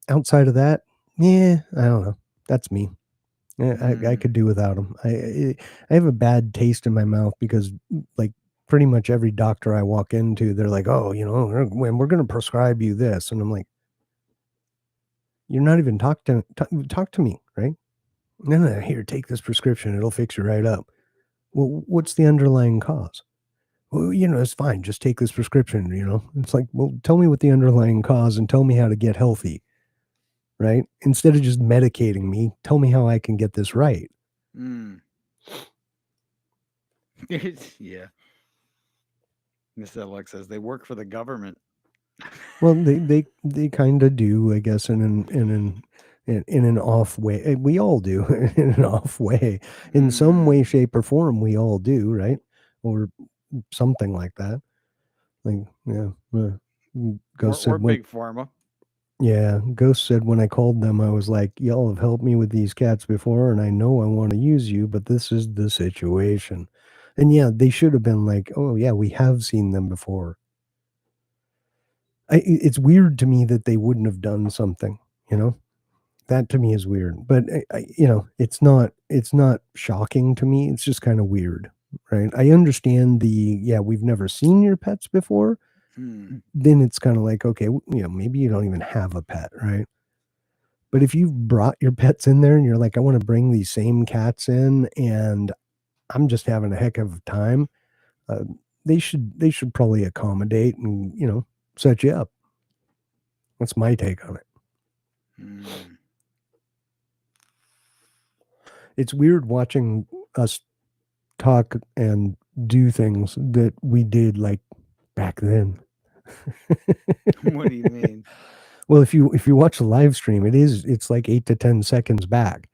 Outside of that, yeah, I don't know. That's me. I Mm. could do without them. I have a bad taste in my mouth because, like, pretty much every doctor I walk into, they're like, "Oh, we're going to prescribe you this," and I'm like, "You're not even talk to me, right? No, no, here, take this prescription. It'll fix you right up." Well, what's the underlying cause? Well, it's fine. Just take this prescription. It's like, well, tell me what the underlying cause and tell me how to get healthy, right? Instead of just medicating me, tell me how I can get this right. Mm. Yeah. Miss Alex says they work for the government. Well, they kind of do, I guess, in an off way. We all do in an off way. In some way, Mm. shape, or form, we all do, right? Or something like that. Like, yeah. Ghost Or said when big pharma. Yeah, Ghost said when I called them, I was like, "Y'all have helped me with these cats before, and I know I want to use you, but this is the situation." And yeah, they should have been like, "Oh yeah, we have seen them before." It's weird to me that they wouldn't have done something. You know, that to me is weird. But it's not shocking to me. It's just kind of weird, right? I understand yeah, we've never seen your pets before. Mm. Then it's kind of like, okay, maybe you don't even have a pet, right? But if you've brought your pets in there and you're like, "I wanna bring these same cats in, and I'm just having a heck of a time," uh, they should probably accommodate and, set you up. That's my take on it. Mm. It's weird watching us talk and do things that we did, like, back then. What do you mean? Well, if you watch the live stream, it's like 8 to 10 seconds back.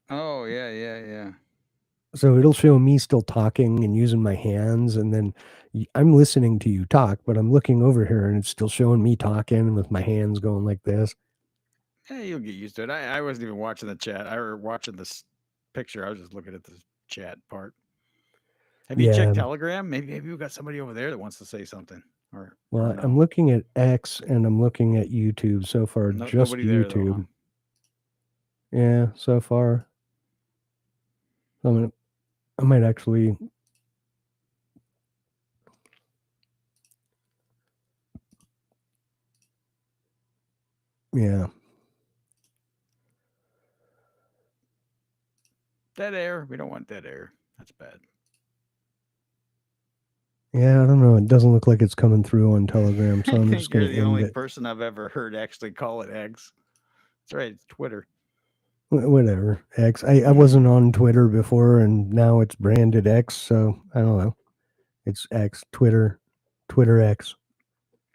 Oh, yeah, yeah, yeah. So it'll show me still talking and using my hands, and then I'm listening to you talk, but I'm looking over here and it's still showing me talking with my hands going like this. Yeah, you'll get used to it. I wasn't even watching the chat. I were watching this picture. I was just looking at the chat part. Have you Yeah. checked Telegram? Maybe we got somebody over there that wants to say something, or Well, I'm no. looking at X and I'm looking at YouTube so far, No, just nobody there though, huh? YouTube. Yeah, so far. I might actually. Yeah. Dead air. We don't want dead air. That's bad. Yeah, I don't know. It doesn't look like it's coming through on Telegram, so I I'm think just going you're to the end only it. person I've ever heard actually call it X. That's right. It's Twitter. Whatever. X. I wasn't on Twitter before, and now it's branded X, so I don't know. It's X, Twitter X.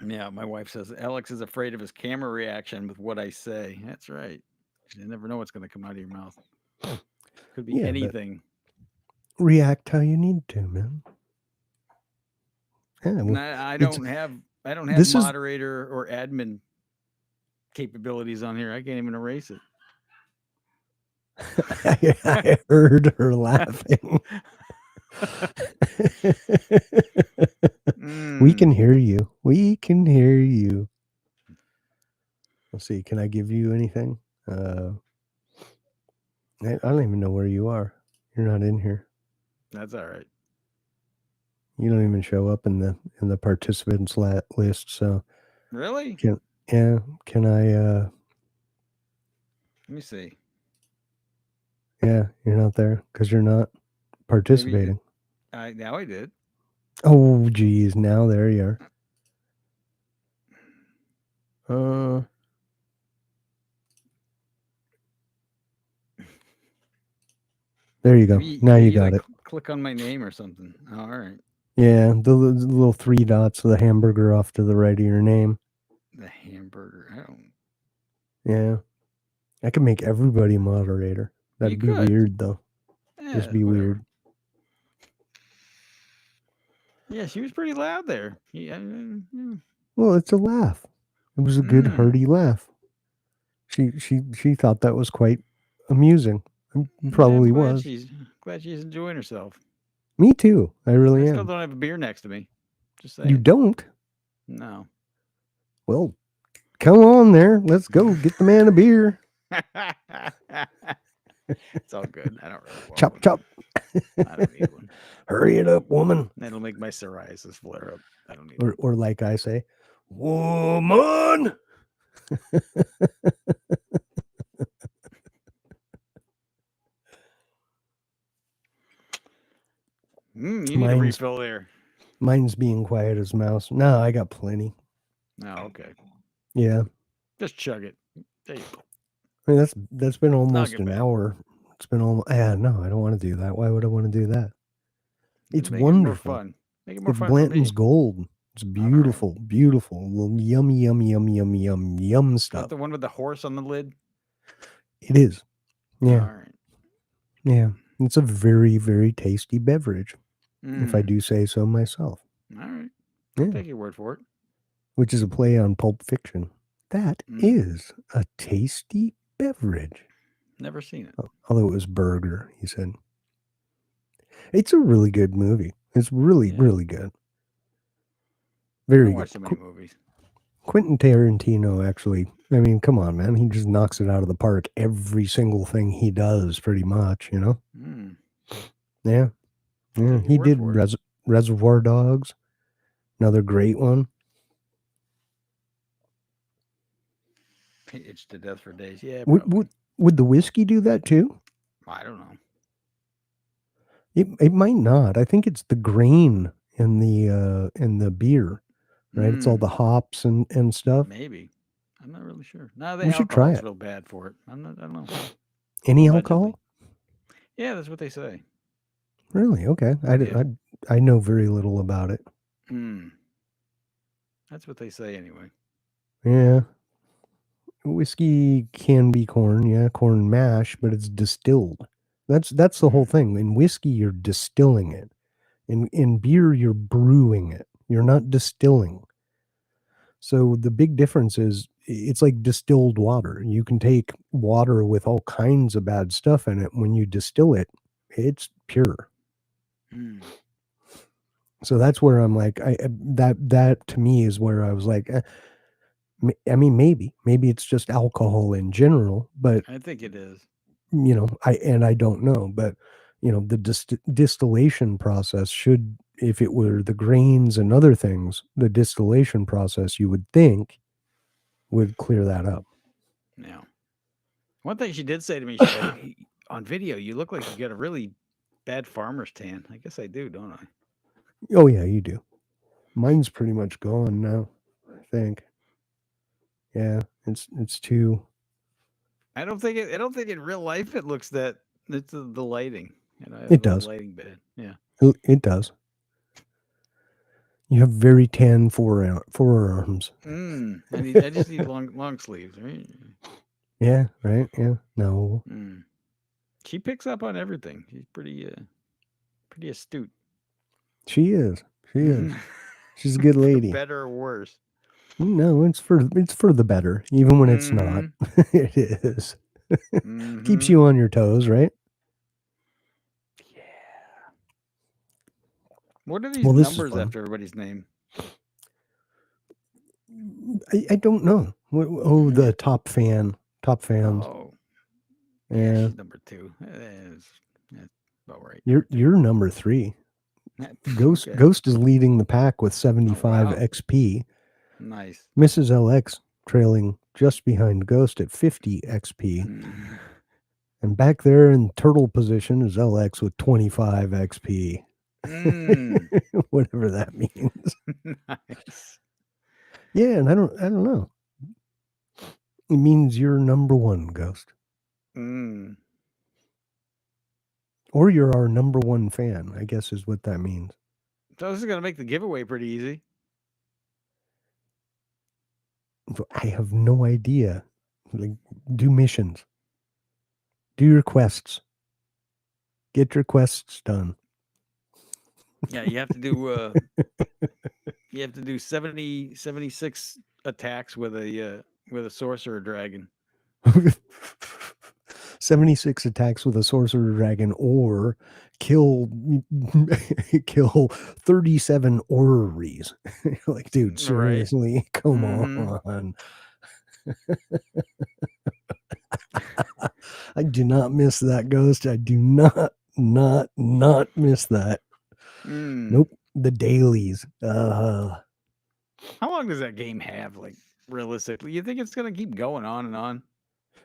Yeah, my wife says Alex is afraid of his camera reaction with what I say. That's right. You never know what's going to come out of your mouth. Could be Yeah, but anything. react how you need to, man. Yeah, And well, I it's don't have this is moderator or admin capabilities on here. I can't even erase it. I heard her laughing. We can Mm. hear you. We can hear you. Let's see. Can I give you anything? I don't even know where you are. You're not in here. That's all right. You don't even show up in the participants list. So Really? can yeah? Can I? Let me see. Yeah, you're not there because you're not Maybe participating. now I did. Oh, geez. Now there you are. There you go. Maybe, Now you maybe got like it. click on my name or something. Oh, all right. Yeah, the little 3 dots of the hamburger off to the right of your name. The hamburger. I don't. Yeah. I could make everybody moderator. That'd be could. weird, though. Just be whatever. weird. Yeah, she was pretty loud there. Well, it's a laugh. It was a good hearty laugh. She thought that was quite amusing. Probably I'm glad was. she's enjoying herself. Me too. I really I am. still don't have a beer next to me. Just saying. You don't? No. Well, come on there. Let's go. Get the man a beer. It's all good. I don't really want Chop, one. chop. I don't need one. Hurry it up, woman. That'll make my psoriasis flare up. I don't need Or like I say, woman. you need a refill there. Mine's being quiet as mouse. No, I got plenty. Oh, okay. Yeah. Just chug it. There you go. I mean, that's been almost an hour. It's been almost. No, I don't want to do that. Why would I want to do that? It's wonderful. It more fun. Make it more it's fun Blanton's for me. Gold. It's beautiful, right. Beautiful. Little yum stuff. Is that the one with the horse on the lid? It is. Yeah. All right. Yeah. It's a very, very tasty beverage, if I do say so myself. All right. I'll take your word for it. Which is a play on Pulp Fiction. That is a tasty beverage. Never seen it. Although it was burger, he said. It's a really good movie. It's really, really good. Very good. I watch so many movies. Quentin Tarantino, actually, I mean, come on, man. He just knocks it out of the park. Every single thing he does, pretty much, you know? Yeah. Yeah. He did Reservoir Dogs. Another great one. Itched to death for days. Yeah. Would the whiskey do that too? I don't know. It might not. I think it's the grain in the beer, right? It's all the hops and stuff. Maybe. I'm not really sure. No, the alcohol's real bad for it. I don't know. Any alcohol? Yeah, that's what they say. Really? Okay. I know very little about it. That's what they say anyway. Yeah. Whiskey can be corn, corn mash, but it's distilled. That's the whole thing. In whiskey, you're distilling it. In beer, you're brewing it. You're not distilling. So the big difference is it's like distilled water. You can take water with all kinds of bad stuff in it. When you distill it, it's pure. So that's where I'm like, that to me is where I was like, I mean, maybe it's just alcohol in general, but I think it is. You know, I don't know, but you know, the distillation process should, if it were the grains and other things, the distillation process, you would think, would clear that up. Yeah. One thing she did say to me, she said, on video, you look like you got a really bad farmer's tan. I guess I do, don't I? Oh yeah, you do. Mine's pretty much gone now, I think. Yeah, it's too. I don't think in real life it looks that. It's the lighting. It does. Lighting bad. Yeah. It does. You have very tan forearms. I just need long sleeves, right? Yeah. Right. Yeah. No. She picks up on everything. She's pretty astute. She is. She's a good lady. Better or worse? No, it's for the better, even when it's not. It is. Keeps you on your toes, right? Yeah. What are these numbers after everybody's name? I don't know. Oh, the top fans. Oh. Yeah, she's number 2. That's about right. You're number 3. Ghost is leading the pack with 75 XP. Nice. Mrs. LX trailing just behind Ghost at 50 XP. And back there in turtle position is LX with 25 XP. Whatever that means. Nice. Yeah, and I don't know. It means you're number 1, Ghost. Or you're our number one fan, I guess is what that means. So this is gonna make the giveaway pretty easy. But I have no idea. Like, do missions. Do your quests. Get your quests done. Yeah, you have to do 76 attacks with a sorcerer dragon. 76 attacks with a sorcerer dragon, or kill kill 37 orreries. Like, dude, Right. seriously, come Mhm. on. I do not miss that, Ghost. I do not miss that. Mm. Nope. The dailies. How long does that game have, like, realistically? You think it's gonna keep going on and on?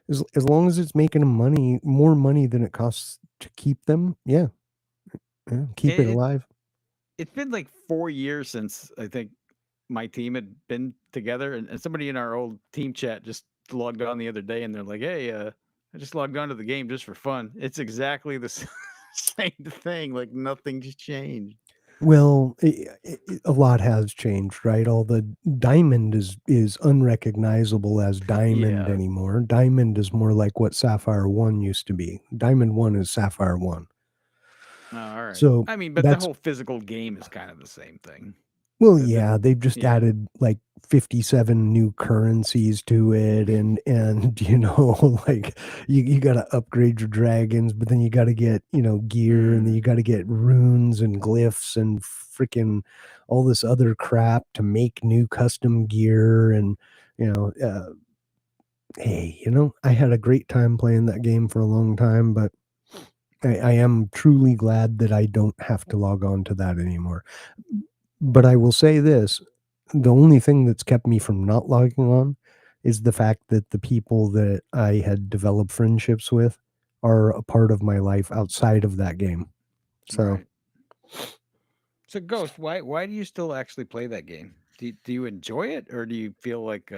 As long as it's making them money, more money than it costs to keep them, yeah. Yeah, keep it It alive. it's been like 4 years since I think my team had been together, and somebody in our old team chat just logged on the other day, and they're like, "Hey, I just logged on to the game just for fun." It's exactly the same thing, like nothing's changed. Well, a lot has changed, right? All the diamond is unrecognizable as diamond Yeah. anymore. Diamond is more like what Sapphire 1 used to be. Diamond 1 is Sapphire 1. Oh, all right. So I mean, but the that's whole physical game is kind of the same thing. well, The yeah, they've just yeah. added like 57 new currencies to it, and like you got to upgrade your dragons, but then you got to get, gear, and then Mm. you got to get runes and glyphs and freaking all this other crap to make new custom gear. And you know hey, I had a great time playing that game for a long time, but I am truly glad that I don't have to log on to that anymore. But I will say this, the only thing that's kept me from not logging on is the fact that the people that I had developed friendships with are a part of my life outside of that game. So, Right. So Ghost, why do you still actually play that game? Do you enjoy it, or do you feel like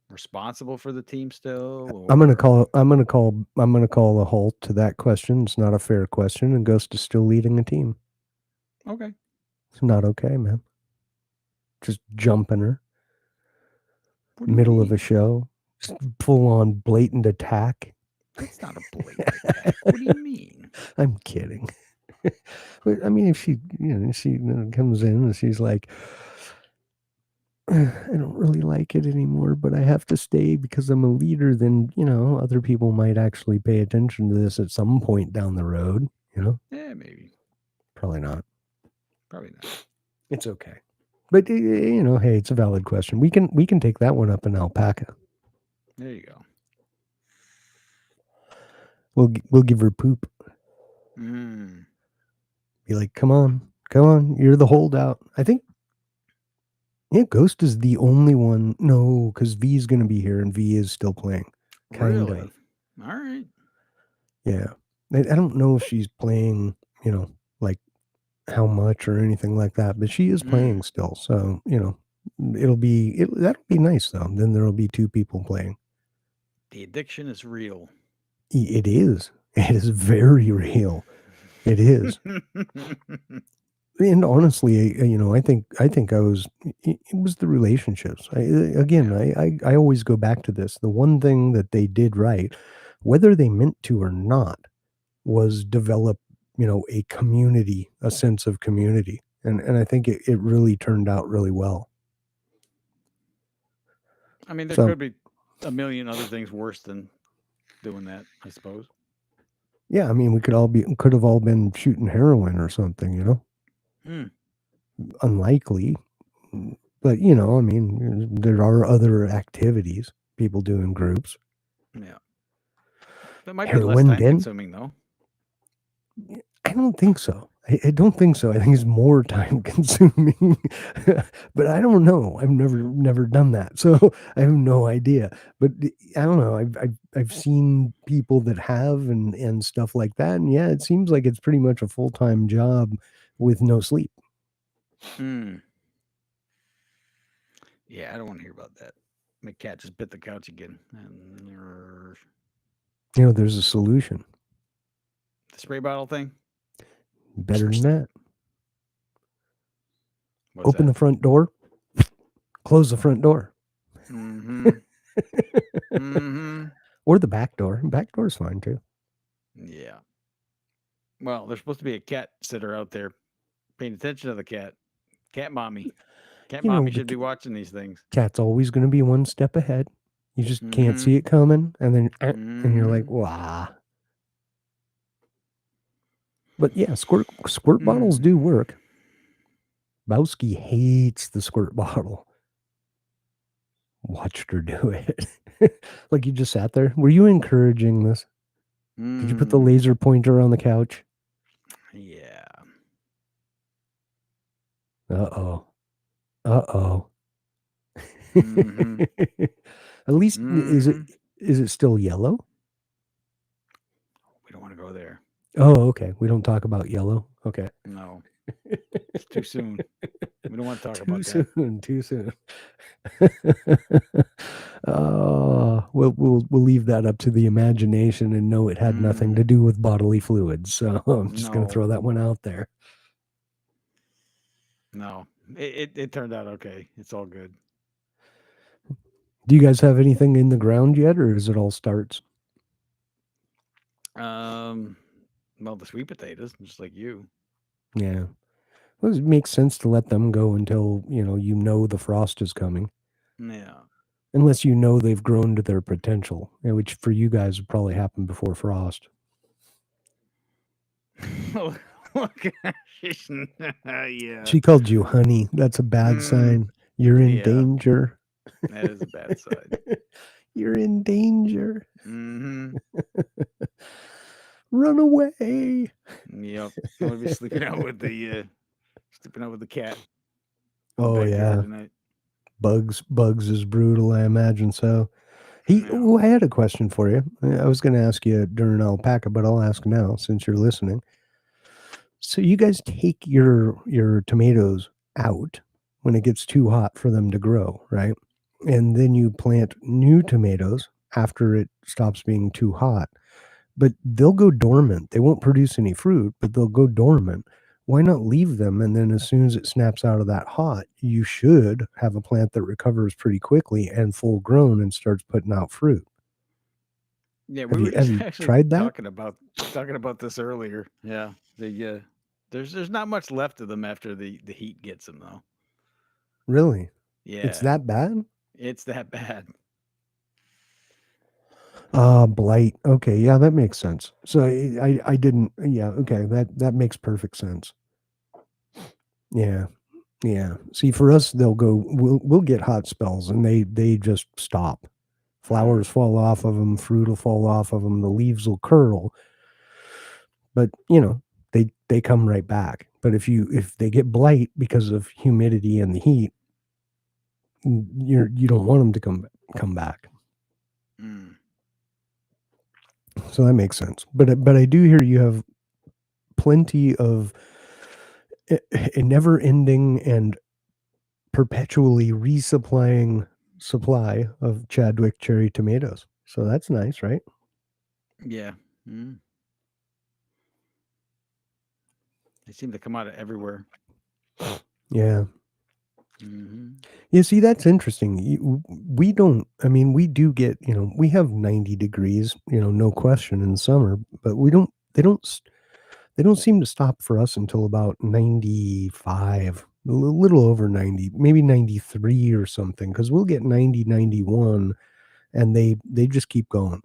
responsible for the team still, or I'm gonna call a halt to that question. It's not a fair question, and Ghost is still leading a team. okay? It's not okay, man. Just jumping her, What do you middle of a mean? show, just full on blatant attack. That's not a blatant attack. What do you mean? I'm kidding. But I mean, if she comes in and she's like, I don't really like it anymore, but I have to stay because I'm a leader, then, other people might actually pay attention to this at some point down the road, Yeah, maybe. Probably not. Probably not. It's okay. But hey, it's a valid question. We can take that one up in alpaca. There you go. We'll give her poop. Mm. Be like, come on, you're the holdout. I think, yeah, Ghost is the only one. No, because V's going to be here, and V is still playing. Kind Really? of. All right. Yeah. I don't know if she's playing, like how much or anything like that, but she is Mm. playing still. So, that'll be nice though. Then there'll be two people playing. The addiction is real. It is. It is very real. It is. And honestly, I think it was the relationships. Again, Yeah. I always go back to this. The one thing that they did right, whether they meant to or not, was develop, a community, a sense of community. And I think it really turned out really well. I mean, there So, could be a million other things worse than doing that, I suppose. yeah, I mean, we could have all been shooting heroin or something. Mm. Unlikely, but I mean, there are other activities people do in groups. Yeah. That might be less Heroin time den? consuming, though. I don't think so. I don't think so. I think it's more time consuming, but I don't know. I've never done that, so I have no idea. But I don't know. I've seen people that have and stuff like that, and yeah, it seems like it's pretty much a full-time job with no sleep. Mm. Yeah, I don't want to hear about that. My cat just bit the couch again. And There's a solution. the spray bottle thing? Better than that. What's Open that? the front door, close the front door. Mm-hmm. Mm-hmm. Or the back door. Back door's fine too. Yeah. Well, there's supposed to be a cat sitter out there paying attention to the cat. Cat mommy. Cat You know, mommy the should be watching these things. cat's always going to be one step ahead. You just can't Mm-hmm. see it coming, and then and you're like, Mm-hmm. "Wah." But yeah, squirt bottles Mm. do work. Bowski hates the squirt bottle. Watched her do it. Like you just sat there. Were you encouraging this? Did you put the Mm. laser pointer on the couch? Yeah. Uh-oh. Uh-oh. Mm-hmm. At least Mm-hmm. is it still yellow? We don't want to go there. Oh, okay. We don't talk about yellow. Okay. No. It's too soon. We don't want to talk Too about that. soon. Too soon. We'll leave that up to the imagination and know it had nothing to do with bodily fluids. So I'm just going to No. throw that one out there. No. It turned out okay. It's all good. Do you guys have anything in the ground yet, or is it all starts? Well, the sweet potatoes, just like you. Yeah. Well, it makes sense to let them go until, you know the frost is coming. Yeah. Unless you know they've grown to their potential, which for you guys would probably happen before frost. Look, yeah. She called you honey. That's a bad sign. You're in Yeah. danger. That is a bad sign. You're in danger. Mm-hmm. Run away. Yep. I'm gonna be sleeping out with the cat. in the Oh backyard yeah. Tonight. Bugs is brutal, I imagine so. I had a question for you. I was going to ask you during alpaca, but I'll ask now since you're listening. So you guys take your tomatoes out when it gets too hot for them to grow, right? And then you plant new tomatoes after it stops being too hot. But they'll go dormant. They won't produce any fruit, but they'll go dormant. Why not leave them? And then as soon as it snaps out of that hot, you should have a plant that recovers pretty quickly and full grown and starts putting out fruit. Yeah, Have we you were have just you actually tried that? talking about this earlier. Yeah, there's not much left of them after the heat gets them though. Really? Yeah, It's that bad? it's that bad. Blight. Okay, yeah, that makes sense. So I didn't. Yeah, okay, that makes perfect sense. Yeah, yeah. See, for us, we'll get hot spells, and they just stop. Flowers fall off of them, fruit will fall off of them, the leaves will curl, but they come right back. But if they get blight because of humidity and the heat, you don't want them to come back. Mm. So that makes sense. But I do hear you have plenty of a never-ending and perpetually resupplying supply of Chadwick cherry tomatoes. So that's nice, right? Yeah. Mm. They seem to come out of everywhere. Yeah. Mm-hmm. You see, that's interesting. We don't, I mean, we do get, we have 90 degrees, no question in the summer, but they don't seem to stop for us until about 95, a little over 90, maybe 93 or something, because we'll get 90, 91, and they just keep going.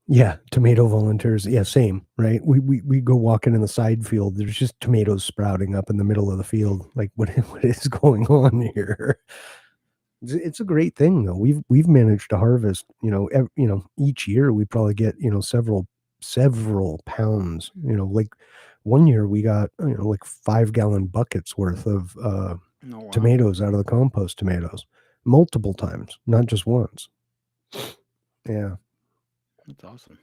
Yeah, tomato volunteers. Yeah, same, right? We go walking in the side field. There's just tomatoes sprouting up in the middle of the field. Like, what is going on here? It's a great thing though. We've managed to harvest, each year we probably get, several pounds. Like one year we got, like 5-gallon buckets worth of Oh, wow. tomatoes out of the compost tomatoes, multiple times, not just once. Yeah. That's awesome.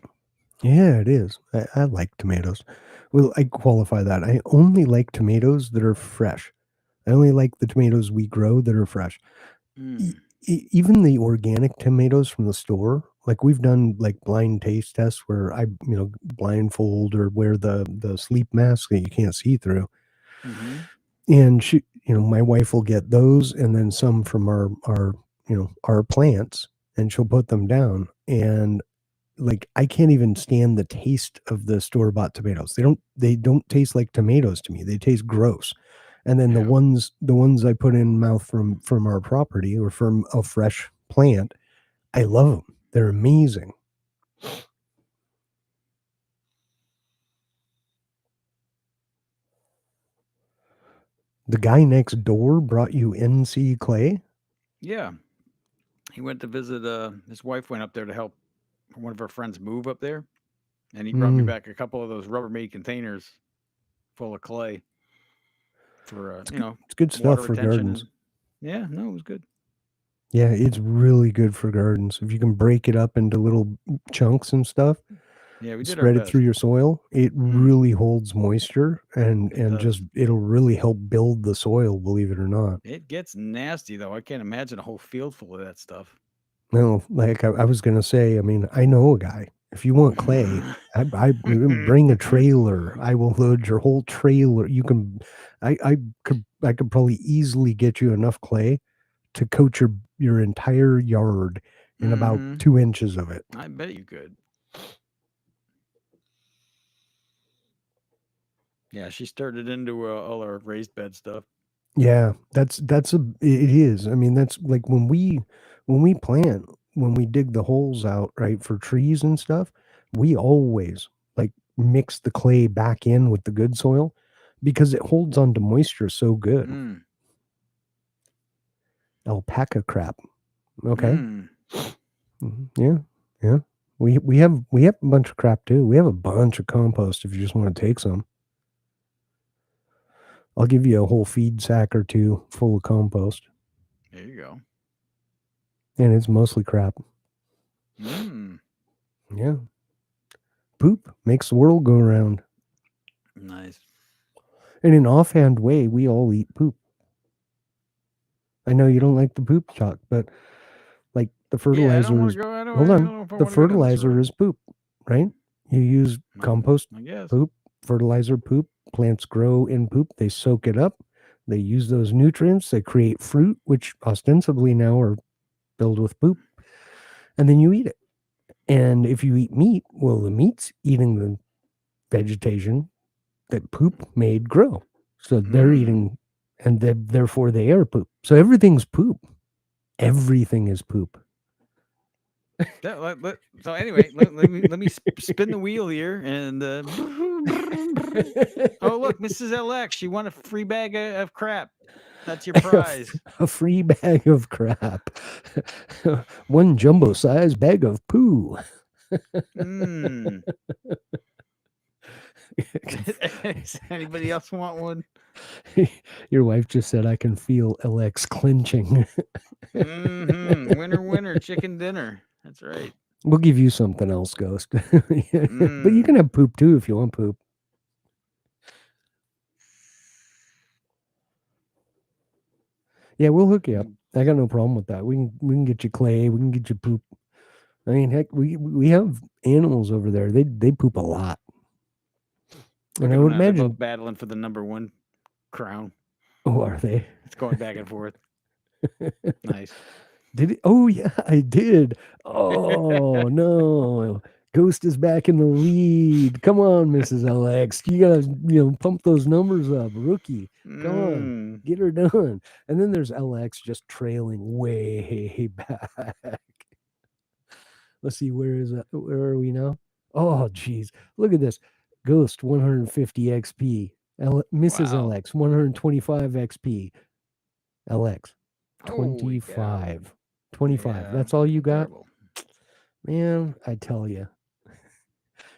Yeah, it is. I like tomatoes. Well, I qualify that. I only like tomatoes that are fresh. I only like the tomatoes we grow that are fresh. Mm. Even the organic tomatoes from the store Like we've done like blind taste tests where I, blindfold or wear the sleep mask that you can't see through. Mm-hmm. And my wife will get those and then some from our plants, and she'll put them down. And like I can't even stand the taste of the store-bought tomatoes. They don't taste like tomatoes to me. They taste gross. And then the Yeah. ones I put in mouth from our property or from a fresh plant, I love them. They're amazing. The guy next door brought you NC clay? Yeah. He went to visit. His wife went up there to help one of her friends move up there, and he brought me Mm, back a couple of those Rubbermaid containers full of clay for it's good stuff water for retention. gardens. And yeah, no, it was good. Yeah, it's really good for gardens. If you can break it up into little chunks and stuff, Yeah, we did our spread it through best. your soil, it really holds moisture and It just does. it'll really help build the soil, believe it or not. It gets nasty though. I can't imagine a whole field full of that stuff. No, like I was gonna say, I mean, I know a guy. If you want clay, I bring a trailer. I will load your whole trailer. You can, I could probably easily get you enough clay to coat your entire yard in about Mm-hmm. 2 inches of it. I bet you could. Yeah, she started into all our raised bed stuff. Yeah, it is. I mean, that's like when we plant, when we dig the holes out, right, for trees and stuff, we always like mix the clay back in with the good soil because it holds on to moisture so good. Mm. Alpaca crap. Okay. Mm. Yeah. Yeah. We have a bunch of crap too. We have a bunch of compost if you just want to take some. I'll give you a whole feed sack or two full of compost. There you go. And it's mostly crap. Mm. Yeah. Poop makes the world go around. Nice. In an offhand way, we all eat poop. I know you don't like the poop talk, but like the Yeah, I don't fertilizer want is, to go. I hold don't on, know if I the want to go down this fertilizer road. is poop, right? You use compost I guess. poop, fertilizer poop. Plants grow in poop. They soak it up. They use those nutrients. They create fruit, which ostensibly now are filled with poop. And then you eat it. And if you eat meat, well, the meat's eating the vegetation that poop made grow. So they're eating, and therefore they are poop. So everything's poop. Everything is poop. So anyway, let me spin the wheel here and. Oh look, Mrs. LX, she won a free bag of crap. That's your prize. A free bag of crap. One jumbo size bag of poo. Mm. Does anybody else want one? Your wife just said I can feel LX clenching. Winner, winner, chicken dinner. That's right. We'll give you something else, Ghost. But you can have poop too if you want poop. Yeah, we'll hook you up. I got no problem with that. We can get you clay. We can get you poop. I mean, heck, we have animals over there. They poop a lot. Look And at I them would now. They're imagine. both battling for the #1 crown. Oh, are they? It's going back and forth. Nice. Did it? Oh yeah, I did. Oh no. Ghost is back in the lead. Come on, Mrs. LX. You gotta, pump those numbers up. Rookie. Come on. Get her done. And then there's LX just trailing way back. Let's see, where is that? Where are we now? Oh, geez. Look at this. Ghost 150 XP. Mrs. Wow. LX 125 XP. LX Holy cow. 25. 25. Yeah, That's all you got? terrible. Man, I tell you.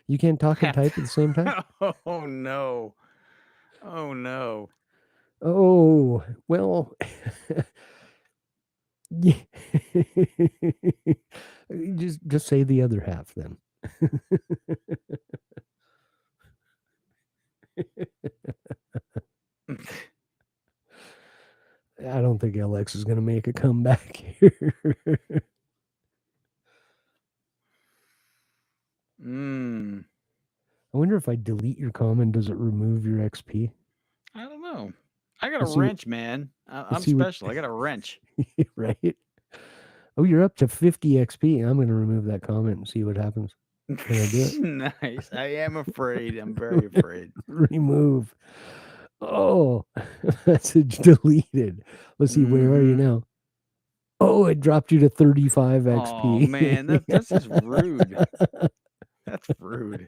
You can't talk and type at the same time? Oh no. Oh no. Oh, well. Yeah. just say the other half then. I don't think LX is going to make a comeback here. wonder if I delete your comment, does it remove your XP? I don't know. I got a Let's see what- wrench, man. I'm see what- special. I got a wrench. Right? Oh, you're up to 50 XP. I'm going to remove that comment and see what happens. Can I do it? Nice. I am afraid. I'm very afraid. Remove. Oh, message deleted. Let's see, where are you Mhm. now? Oh, it dropped you to 35 XP. Oh man, that's just rude. That's rude.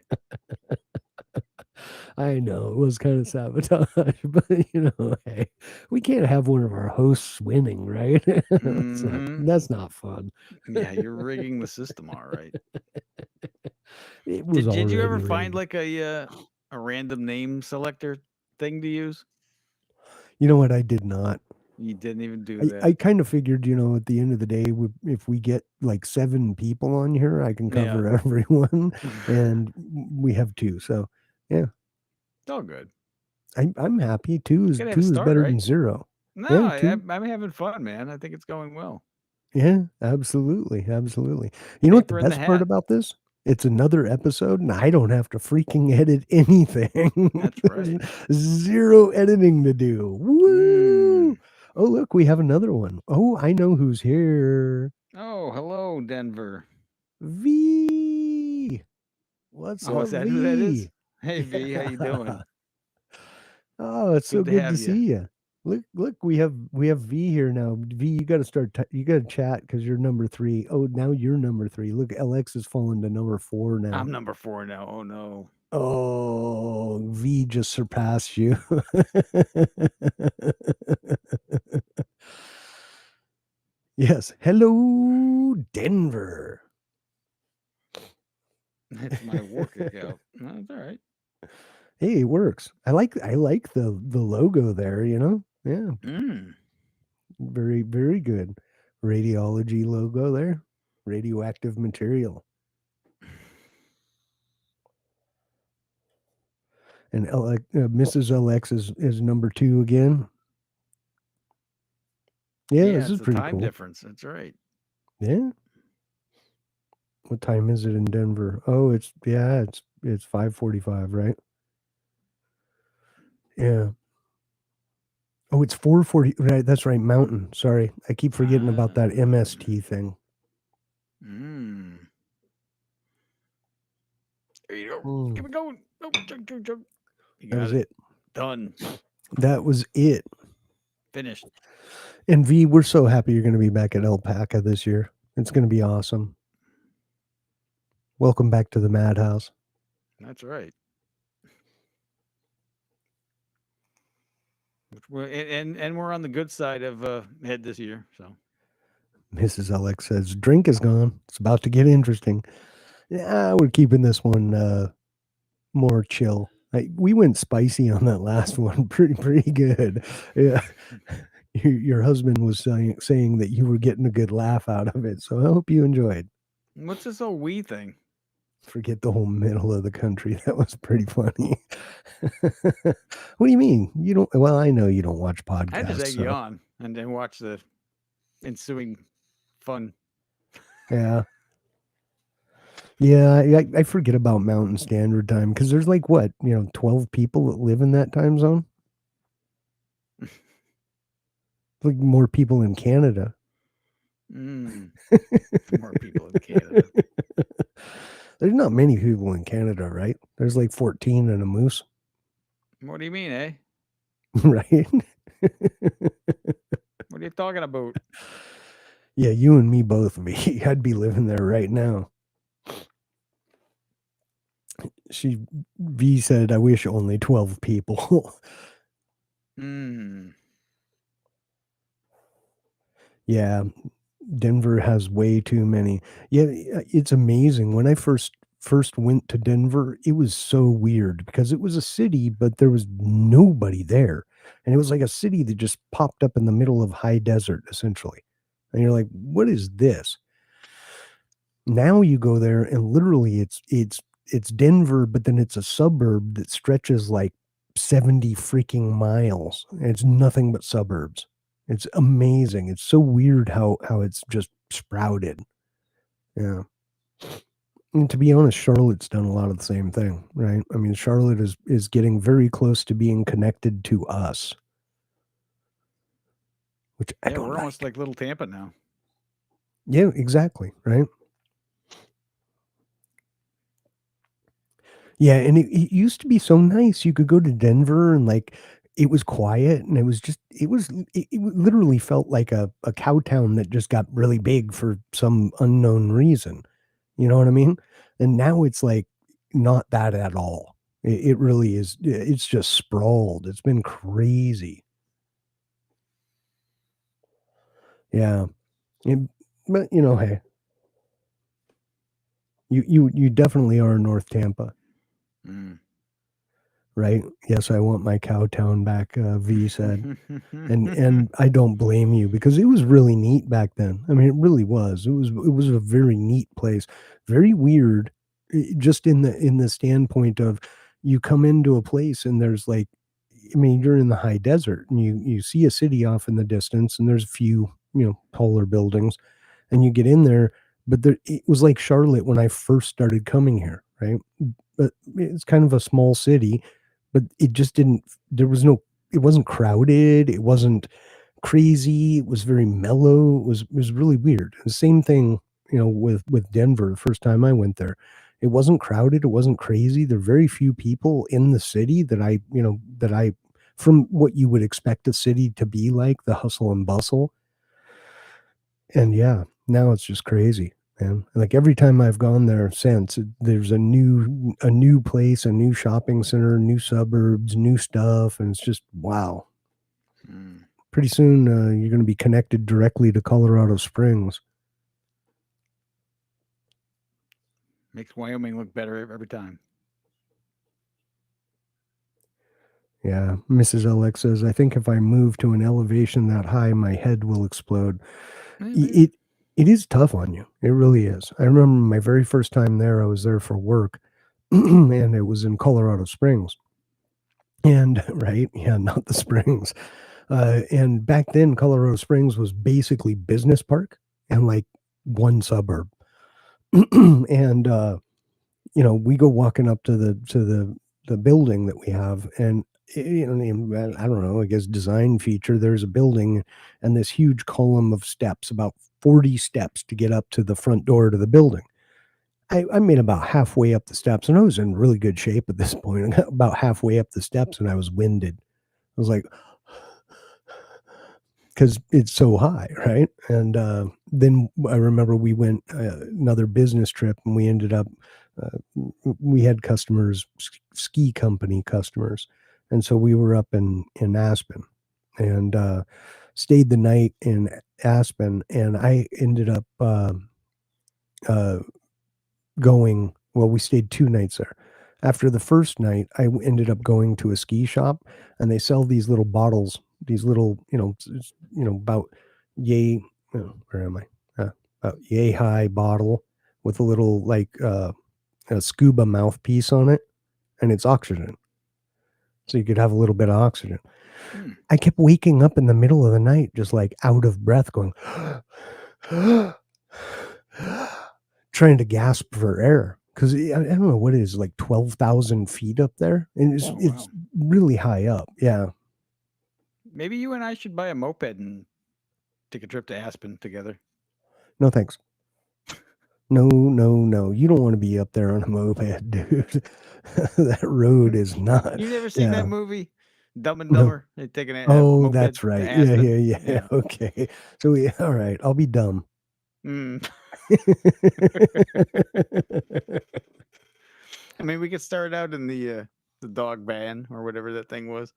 I know it was kind of sabotage, but hey, we can't have one of our hosts winning, right? Mhm. That's not fun. Yeah, you're rigging the system, all right. It was Did you ever already find rigged. like a random name selector thing to use? You know what? I did not. You didn't even do that. I kind of figured, at the end of the day, if we get like 7 people on here, I can cover everyone, and we have 2. So, yeah, It's all good. I'm happy. 2 is Gotta have a 2 is start, better right? than 0. No, Yeah, 2. I'm having fun, man. I think it's going well. Yeah, absolutely, absolutely. You know what the Paper in the best part hat. about this? It's another episode, and I don't have to freaking edit anything. That's There's right. 0 editing to do. Woo! Mm. Oh, look, we have another one. Oh, I know who's here. Oh, hello, Denver. V. What's Oh, up, is that who that is? V? Hey V, how you doing? Oh, it's so Good to good to have ya. see you. Look, we have V here now. V, you got to you got to chat because you're number 3. Oh, now you're number 3. Look, LX has fallen to number 4 now. I'm number 4 now. Oh no. Oh, V just surpassed you. Yes. Hello, Denver. It's my work account. No, it's all right. Hey, it works. I like the logo there, Yeah. Mm. Very, very good. Radiology logo there. Radioactive material. And Mrs. LX is number 2 again. Yeah, Yeah, this it's is the pretty time cool. difference. That's right. Yeah. What time is it in Denver? Oh, it's 5:45, right? Yeah. Oh, it's 4:40. Right, that's right, Mountain. Sorry. I keep forgetting about that MST thing. Mm. There you go. Mm. Keep it going. Oh, chug, chug, chug. You That got was it. Done. That was it. Finished. And V, we're so happy you're going to be back at Alpaca this year. It's going to be awesome. Welcome back to the Madhouse. That's right. And we're on the good side of head this year. So Mrs. Alex says, drink is gone. It's about to get interesting. Yeah, we're keeping this one more chill. We went spicy on that last one. Pretty good. Yeah. Your husband was saying that you were getting a good laugh out of it. So I hope you enjoyed. what's this whole we thing? Forget the whole middle of the country. That was pretty funny. What do you mean? You don't? Well, I know you don't watch podcasts. I just egg you on and then watch the ensuing fun. Yeah. Yeah, I forget about Mountain Standard Time because there's like 12 people that live in that time zone. Like more people in Canada. More people in Canada. There's not many people in Canada, right? There's like 14 and a moose. What do you mean, eh? Right? What are you talking about? Yeah, you and me both, V. I'd be living there right now. V said, I wish only 12 people. Yeah, Denver has way too many. Yeah, it's amazing. When I first went to Denver, it was so weird because it was a city, but there was nobody there. And it was like a city that just popped up in the middle of high desert, essentially. And you're like, what is this? Now you go there and literally it's Denver, but then it's a suburb that stretches like 70 freaking miles. And it's nothing but suburbs. It's amazing. It's so weird how it's just sprouted. Yeah. And to be honest, Charlotte's done a lot of the same thing, right? I mean, Charlotte is getting very close to being connected to us, which I Yeah, don't we're almost like. like little Tampa now. Yeah, exactly, right? Yeah, and it used to be so nice. You could go to Denver and like it was quiet and it was just it literally felt like a cow town that just got really big for some unknown reason. You know what I mean? And now it's like not that at all. It really is. It's just sprawled. It's been crazy. Yeah. It- but you know, hey, you definitely are North Tampa. Mm. Right? Yes, I want my cow town back, V said. And I don't blame you because it was really neat back then. I mean, it really was. It was a very neat place. Very weird, just in the standpoint of you come into a place and there's like, I mean, you're in the high desert and you see a city off in the distance and there's a few, taller buildings and you get in there, but there it was like Charlotte when I first started coming here, right? But it's kind of a small city, but it just didn't there was no it wasn't crowded, it wasn't crazy, it was very mellow, it was really weird. The same thing, with Denver the first time I went there. It wasn't crowded, it wasn't crazy. There are very few people in the city that I from what you would expect a city to be like, the hustle and bustle. And yeah, now it's just crazy, man. Like every time I've gone there since, there's a new place, a new shopping center, new suburbs, new stuff, and it's just wow. Mm. Pretty soon, you're going to be connected directly to Colorado Springs. Makes Wyoming look better every time. Yeah, Mrs. LX says, I think if I move to an elevation that high, my head will explode. Maybe. It is tough on you. It really is. I remember my very first time there, I was there for work, and it was in Colorado Springs. And right, yeah, not the Springs. And back then, Colorado Springs was basically business park and like one suburb. And we go walking up to the building that we have, and I don't know, I guess design feature. There's a building and this huge column of steps, about 40 steps to get up to the front door to the building. I made about halfway up the steps, and I was in really good shape at this point. I got about halfway up the steps, and I was winded. I was like, because it's so high, right? And then I remember we went another business trip, and we ended up we had customers, ski company customers, and so we were up in Aspen, and stayed the night in Aspen, and I ended up uh, going. Well, we stayed 2 nights there. After the first night, ended up going to a ski shop, and they sell these little bottles, these little, about yay. Where am I? About yay high bottle with a little like a scuba mouthpiece on it, and it's oxygen, so you could have a little bit of oxygen. Hmm. I kept waking up in the middle of the night, just like out of breath, going, trying to gasp for air because I don't know what it is, like 12,000 feet up there, and it's Oh, wow. it's really high up. Yeah. Maybe you and I should buy a moped and take a trip to Aspen together. No thanks. No, no, no. You don't want to be up there on a moped, dude. That road is not. You never seen that Yeah. movie, Dumb and No. Dumber? They take a Oh, moped that's to right. Yeah, Aspen. yeah, yeah. Yeah. Okay. So all right. I'll be dumb. Mm. I mean, we could start out in the dog van or whatever that thing was,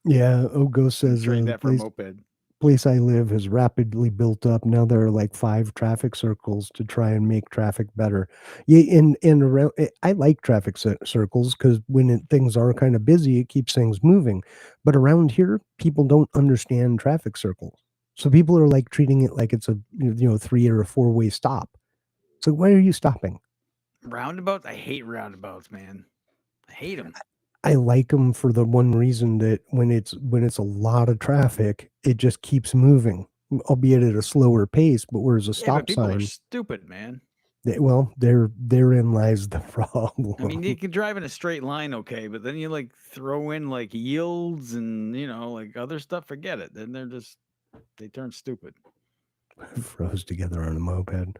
Yeah. Ghost and says trade the that for a place moped. place I live has rapidly built up. Now there are like 5 traffic circles to try and make traffic better. Yeah, and around I like traffic circles because when things are kind of busy, it keeps things moving. But around here, people don't understand traffic circles. So people are like treating it like it's a 3 or a 4-way stop. So why are you stopping? Roundabouts? I hate roundabouts, man. I hate them. I like them for the one reason that when it's a lot of traffic, it just keeps moving, albeit at a slower pace. But whereas a Yeah, but stop people are sign, stupid, man. Therein lies the problem. I mean, you can drive in a straight line, okay, but then you like throw in like yields and like other stuff. Forget it. Then they turn stupid. Froze together on a moped.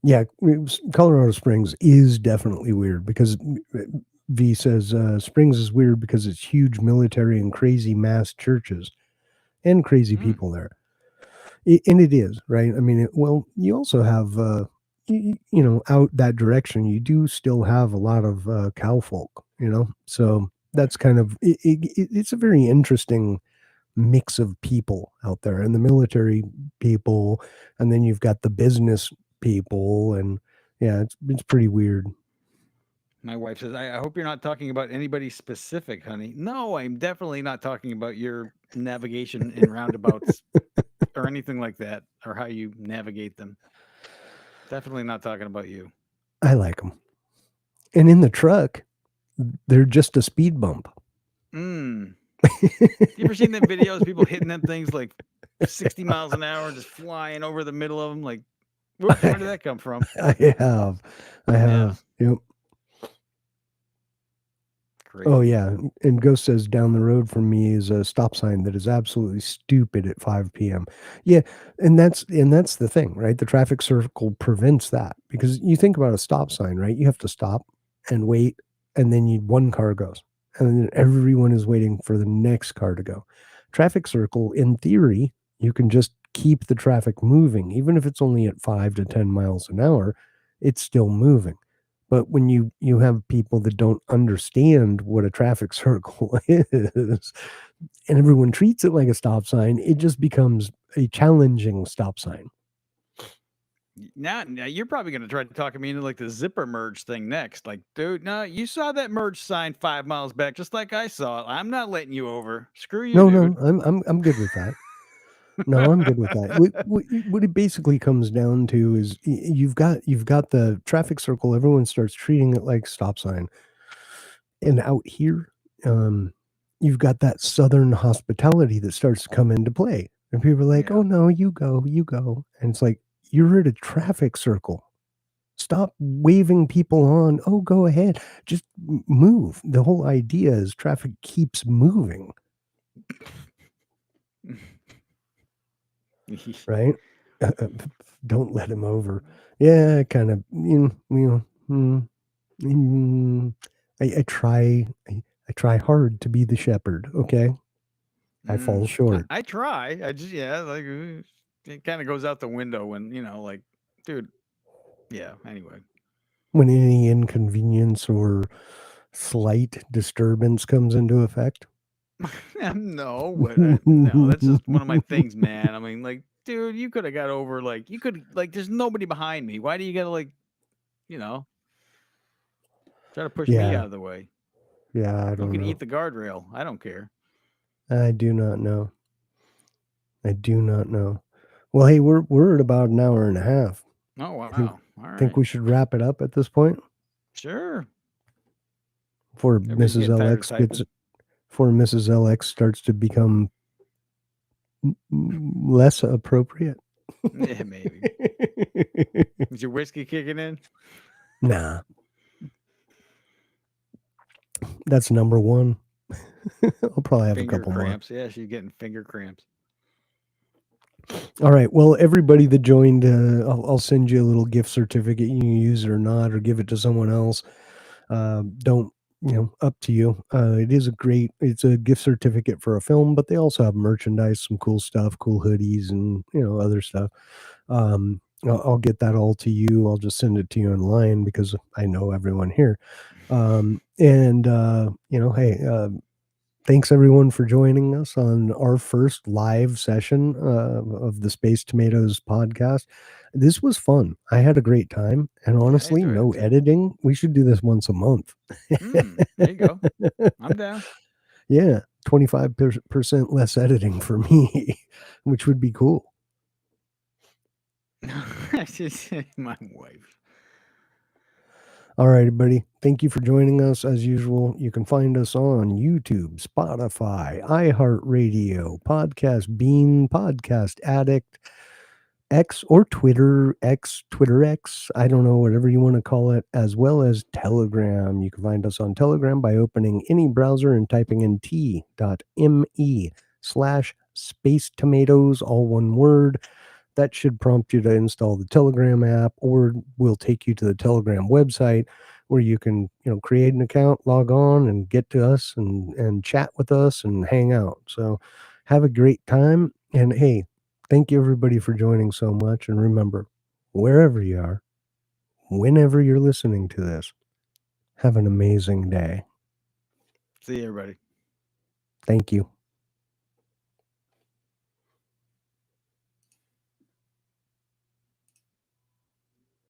Yeah, Colorado Springs is definitely weird because V says Springs is weird because it's huge military and crazy mass churches and crazy people there. And it is, right? I mean, you also have, out that direction, you do still have a lot of cow folk, so that's kind of, it's a very interesting mix of people out there, and the military people, and then you've got the business people, and yeah, it's pretty weird. My wife says, I hope you're not talking about anybody specific, honey. No, I'm definitely not talking about your navigation in roundabouts or anything like that, or how you navigate them. Definitely not talking about you. I like them. And in the truck, they're just a speed bump. You ever seen them videos, people hitting them things like 60 miles an hour, just flying over the middle of them? Like, where did that come from? I have. Yeah. Yep. Crazy. Oh yeah, and Ghost says down the road from me is a stop sign that is absolutely stupid at 5 p.m. Yeah, and that's the thing, right? The traffic circle prevents that because you think about a stop sign, right? You have to stop and wait, and then one car goes, and then everyone is waiting for the next car to go. Traffic circle, in theory, you can just keep the traffic moving, even if it's only at 5 to 10 miles an hour, it's still moving. But when you have people that don't understand what a traffic circle is, and everyone treats it like a stop sign, it just becomes a challenging stop sign. Now you're probably going to try to talk me into like the zipper merge thing next. Like, dude, no, you saw that merge sign 5 miles back, just like I saw it. I'm not letting you over. Screw you, dude. No, I'm good with that. No, I'm good with that. What it basically comes down to is you've got the traffic circle. Everyone starts treating it like stop sign, and out here, you've got that Southern hospitality that starts to come into play, and people are like, Yeah. "Oh no, you go," and it's like you're at a traffic circle. Stop waving people on. Oh, go ahead. Just move. The whole idea is traffic keeps moving. Right? Don't let him over. Yeah, kind of. I try hard to be the shepherd. Okay, I fall short. I try. I just like it kind of goes out the window when like, dude. Yeah. Anyway, when any inconvenience or slight disturbance comes into effect. no, but no, that's just one of my things, man. I mean, like, dude, you could have got over. Like, you could there's nobody behind me. Why do you gotta try to push me out of the way? Yeah, I don't You can know. eat the guardrail. I don't care. I do not know. Well, hey, we're at about an hour and a half. Oh wow! All right. Think we should wrap it up at this point? Sure. Before Everybody's Mrs. getting tired of LX typing. before Mrs. LX starts to become less appropriate. Yeah, maybe. Is your whiskey kicking in? Nah. That's number one. I'll probably have Finger a couple cramps. Yeah, she's getting finger cramps. All right. Well, everybody that joined, I'll send you a little gift certificate. You can use it or not, or give it to someone else. Don't, up to you. It's a gift certificate for a film, but they also have merchandise, some cool stuff, cool hoodies, and other stuff. I'll get that all to you. I'll just send it to you online because I know everyone here. Hey, thanks everyone for joining us on our first live session of the Space Tomatoes podcast. This was fun. I had a great time, and honestly, no editing. We should do this once a month. There you go. I'm down. Yeah, 25% less editing for me, which would be cool. I should say my wife. All right, everybody. Thank you for joining us. As usual, you can find us on YouTube, Spotify, iHeartRadio, Podcast Bean, Podcast Addict, X or Twitter, X, Twitter X, I don't know, whatever you want to call it, as well as Telegram. You can find us on Telegram by opening any browser and typing in t.me/space tomatoes, all one word. That should prompt you to install the Telegram app, or will take you to the Telegram website where you can, create an account, log on, and get to us and chat with us and hang out. So have a great time. And hey, thank you everybody for joining so much. And remember, wherever you are, whenever you're listening to this, have an amazing day. See you, everybody. Thank you.